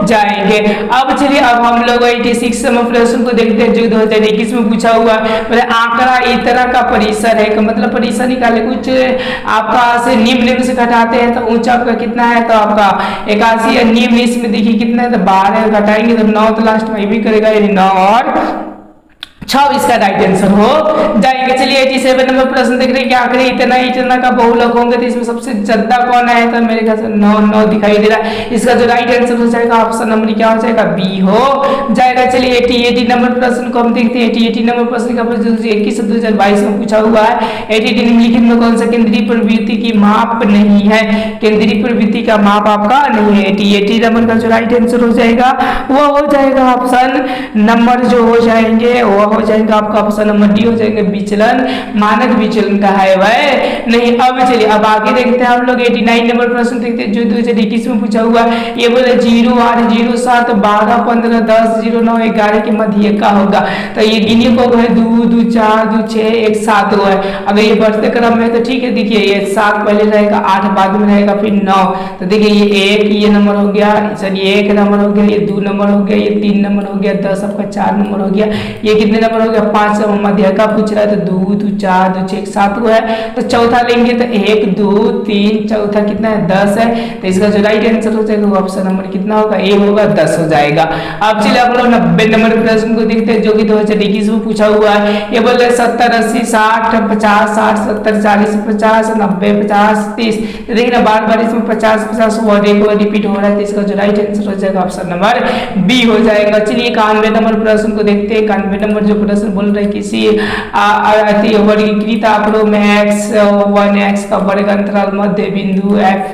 जाएंगे। अब चलिए अब हम लोग 86 नंबर प्रश्न को देखते हैं जो 2021 में पूछा हुआ है। आंकड़ा इतना का परिसर है, मतलब परिसर निकाले कुछ आपका से निम्न से घटाते हैं तो ऊंचा आपका कितना है? तो आपका 81 है। निम्न इसमें देखिए कितना है? तो 12 घटाएंगे तो 9 तो लास्ट में भी करेगा, यानी 9 और 6 इसका राइट आंसर हो जाएंगे। चलिए 87 नंबर प्रश्न देख रहे हैं कि आखिरी इतना का बहुलक होंगे तो इसमें सबसे ज्यादा कौन है? तो मेरे ख्याल से 9 9 दिखाई दे रहा है। इसका जो राइट आंसर हो जाएगा ऑप्शन नंबर क्या हो जाएगा? बी हो जाएगा। चलिए 80 नंबर प्रश्न को हम देखते हैं। 80 नंबर प्रश्न का 21 से 2022 में पूछा हुआ है। 80 निम्नलिखित में कौन सा केंद्रीय प्रवृत्ति की माप नहीं है? केंद्रीय प्रवृत्ति का माप आपका नहीं है। 80 नंबर का जो राइट आंसर हो जाएगा वो हो जाएगा ऑप्शन नंबर जो हो जाएंगे वो हो जाएगा आपका ऑप्शन नंबर डी हो जाएगा। विचलन मानक विचलन का है वह नहीं। अब चलिए अब आगे देखते हैं हम लोग 89 नंबर प्रश्न देखते हैं जो 2021 में पूछा हुआ है। ये बोले 0 8 0 7 12 15 10 0 9 11 के मध्य का होगा। तो ये गिनिए को है 2 2 4 2 6 1 7 है। अगर ये बढ़ते क्रम में तो ठीक है। देखिए ये 7 पहले रहेगा, 8 बाद में रहेगा, फिर 9। तो देखिए ये 1 ये नंबर हो गया, सॉरी 1 नंबर हो गया, ये 2 नंबर हो गया, ये 3 नंबर हो गया, 10 आपका 4 नंबर हो गया। ये कितने नंबर हो गया? 5 मध्य का पूछ रहा है। तो 2 2 4 2 6 7 को है। तो चौथा लेंगे तो 1 2 3 चौथा कितना है? 10 है। तो इसका जो राइट आंसर हो जाएगा ऑप्शन नंबर कितना होगा? ए होगा, 10 हो जाएगा। अब चलिए आप लोग 90 नंबर प्रश्न को देखते हैं जो कि 2021 में पूछा हुआ है। ये बोल रहे 70 80 60 50 60 70 40 50 90 50 30। देखिए ना बार बार इसमें 50 50 वर्ड एक बार रिपीट हो रहा है। तो इसका जो राइट आंसर हो जाएगा ऑप्शन नंबर बी हो जाएगा। चलिए 91 नंबर प्रश्न को देखते हैं। 91 नंबर जो प्रश्न बोल रहे किसी वर्गीकृत आंकड़ों में x 1x का वर्ग अंतराल मध्य बिंदु f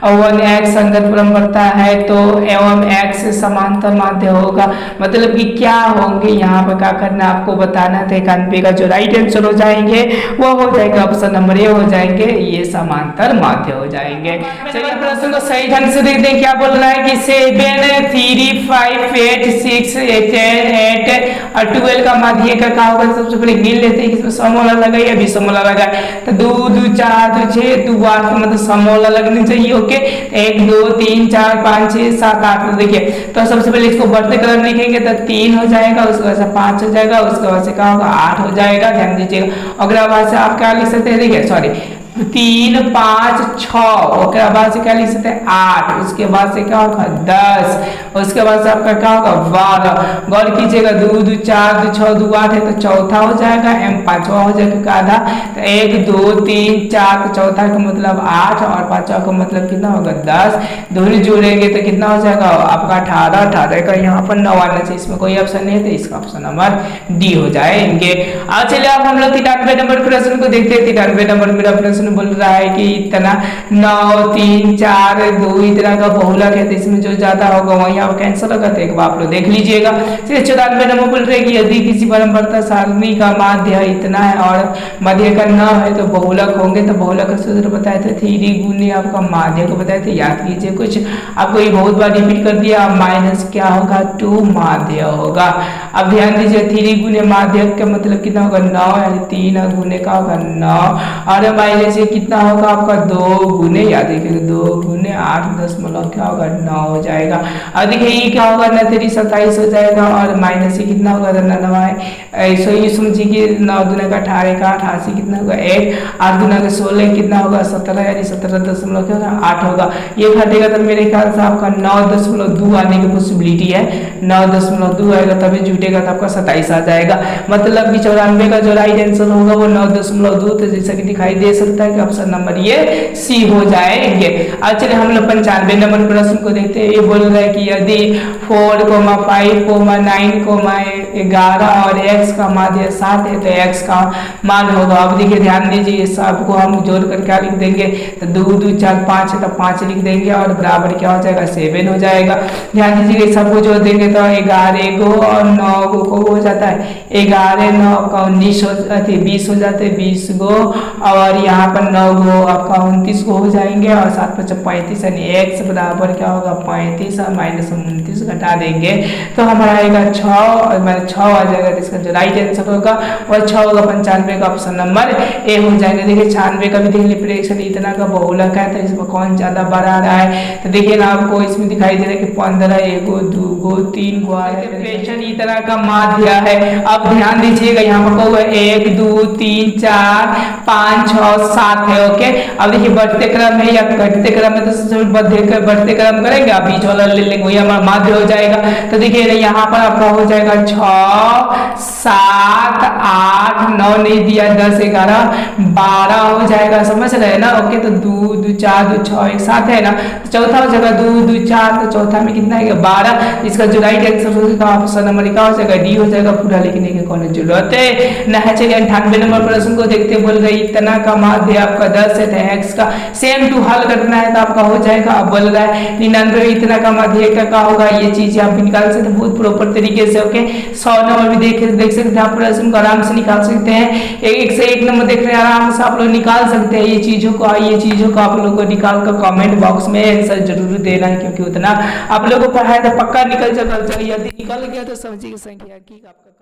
1x संगत क्रम बढ़ता है तो एवं x समांतर माध्य होगा। मतलब कि क्या होंगे यहाँ पर क्या करना आपको बताना था। 91 का जो राइट आंसर हो जाएंगे वो हो जाएगा ऑप्शन नंबर ए हो जाएंगे, ये समांतर माध्य हो जाएंगे। चलिए प्रश्न को सही ढंग से देखते हैं क्या बोल रहा है कि 7 3 5 8 6 10 8 और 12 का माध्य का होगा। सबसे पहले गिन लेते हैं इसमें समोला लगा या विषमोला लगा। तो 2 2 4 2 6 2 8 का मतलब समोला लगनी चाहिए। ओके 1 2 3 4 5 6 7 8। तो देखिए तो सबसे पहले इसको बढ़ते क्रम लिखेंगे तो 3 हो जाएगा, उसके बाद से 5 हो जाएगा, उसके बाद से क्या होगा 8 हो जाएगा। ध्यान दीजिएगा। अगला बाद से आप क्या लिख सकते हैं? देखिए सॉरी 3 5 6 उसके बाद से क्या लिख सकते हैं 8, उसके बाद से क्या होगा 10, उसके बाद से आपका क्या होगा 12। गौर कीजिएगा 2 2 4 2 6 2 8 है तो चौथा हो जाएगा, एम पांचवा हो जाएगा आधा। तो 1 2 3 4 तो चौथा का मतलब 8 और पांचवा का मतलब कितना होगा 10। दोनों जोड़ेंगे तो कितना हो जाएगा आपका 18। 18 का यहाँ पर 9 आना चाहिए, इसमें कोई ऑप्शन नहीं है तो इसका ऑप्शन नंबर डी हो जाएंगे। अब चलिए अब हम लोग 93 नंबर प्रश्न को देखते हैं। 93 नंबर मेरा प्रश्न बोल रहा है कि इतना 9 3 4 2 इतना का बहुलक है तो इसमें जो ज्यादा होगा वही आप कैंसिल होगा। तो एक बार आप लोग देख लीजिएगा। 94 नंबर बोल रहे हैं कि यदि किसी परम्परता सारणी का माध्य इतना है और माध्य का न है तो बहुलक होंगे। तो बहुलक का सूत्र बताए थे 3 गुने आपका माध्य को बताए थे, याद कीजिए। कुछ आपको ये बहुत बार रिपीट कर दिया, माइनस क्या होगा 2 माध्य होगा। अब ध्यान दीजिए 3 गुने माध्य का मतलब कितना होगा 9, यानी 3 गुने का होगा 9 और माइनस से कितना होगा आपका 2 गुने, याद रखिएगा 2 गुने 8 क्या होगा 9 हो जाएगा। अब देखिए ये क्या होगा 9 3 27 हो जाएगा और माइनस से कितना होगा 9 है, सो ये समझिए कि 9 दूना का 18 का 88 कितना होगा 1, 8 दूना का 16 कितना होगा 17, यानी 17.8 होगा। ये घटेगा तो मेरे ख्याल से आपका 9.2 आने की पॉसिबिलिटी है, 9.2 आएगा तभी जुटेगा तो आपका 27 आ जाएगा। मतलब कि 94 का जो राइट आंसर होगा वो 9.2, तो जैसा कि दिखाई दे सकता है कि ऑप्शन नंबर ये सी हो जाएंगे। अब चलिए हम लोग 95 नंबर प्रश्न को देखते हैं। ये बोल रहा है कि यदि 4, 5, 9, 11 और x का माध्य 7 है तो x का मान होगा। अब देखिए ध्यान दीजिए सबको हम जोड़ कर क्या लिख देंगे, तो 2 2 4 5 है तो 5 लिख देंगे और बराबर क्या हो जाएगा 7 हो जाएगा। ध्यान दीजिए सबको जोड़ देंगे तो 11 गो और 9 गो को हो जाता है 11 9 का 19 हो जाते 20 हो जाते 20 गो और यहाँ पर 9 गो आपका 29 गो हो जाएंगे और 7 5 35 यानी x बराबर क्या होगा 35 और माइनस 29 घटा देंगे तो हमारा आएगा 6, मैंने 6 आ जाएगा। तो इसका जो राइट आंसर होगा वह 6 होगा। 95 का ऑप्शन नंबर ए हो जाएगा। देखिए 96 का भी देख लीजिए प्रेक्षण इतना का बहुलक है तो इसमें कौन ज्यादा बड़ा आ रहा है, तो देखिए ना आपको इसमें दिखाई दे रहा है कि 15 1 2 गो 3 गो आ रहा है, प्रेक्षण इतना का माध्य है। अब ध्यान दीजिएगा यहाँ पर 1 2 3 4 5 6 7 है। ओके, अब देखिए बढ़ते क्रम है या घटते क्रम है तो बढ़ते क्रम करेंगे, आप बीच वाला ले लेंगे वही हमारा माध्य हो जाएगा। तो देखिए यहाँ पर आपका हो जाएगा 6 7 8 9 नहीं दिया 10 11 12 हो जाएगा, समझ रहे हैं ना। ओके, तो 2 2 4 2 6 एक साथ है ना, तो चौथा हो जाएगा 2 2 4, तो चौथा में कितना है 12। इसका जो राइट आंसर होगा ऑप्शन नंबर क्या हो जाएगा डी हो जाएगा। पूरा लिखने की कोई जरूरत ना है। चलिए 98 नंबर प्रश्न को देखते बोल रहे इतना का माध्य आपका 10 है तो x का सेम टू हल करना है तो आपका हो जाएगा। अब बोल रहा है 99 इतना का माध्य का होगा, ये चीज आप निकाल सकते हैं बहुत प्रॉपर तरीके से। ओके, 100 नंबर भी देख सकते हैं आप प्रश्न को आराम से निकाल सकते हैं। एक से एक नंबर देख रहे हैं आराम से आप लोग निकाल सकते हैं। ये चीजों को आप लोगों को निकाल कर कमेंट बॉक्स में आंसर जरूर देना है, क्योंकि उतना आप लोगों को पढ़ाया तो पक्का निकल जाएगा। यदि निकल गया तो समझिए संख्या की आपका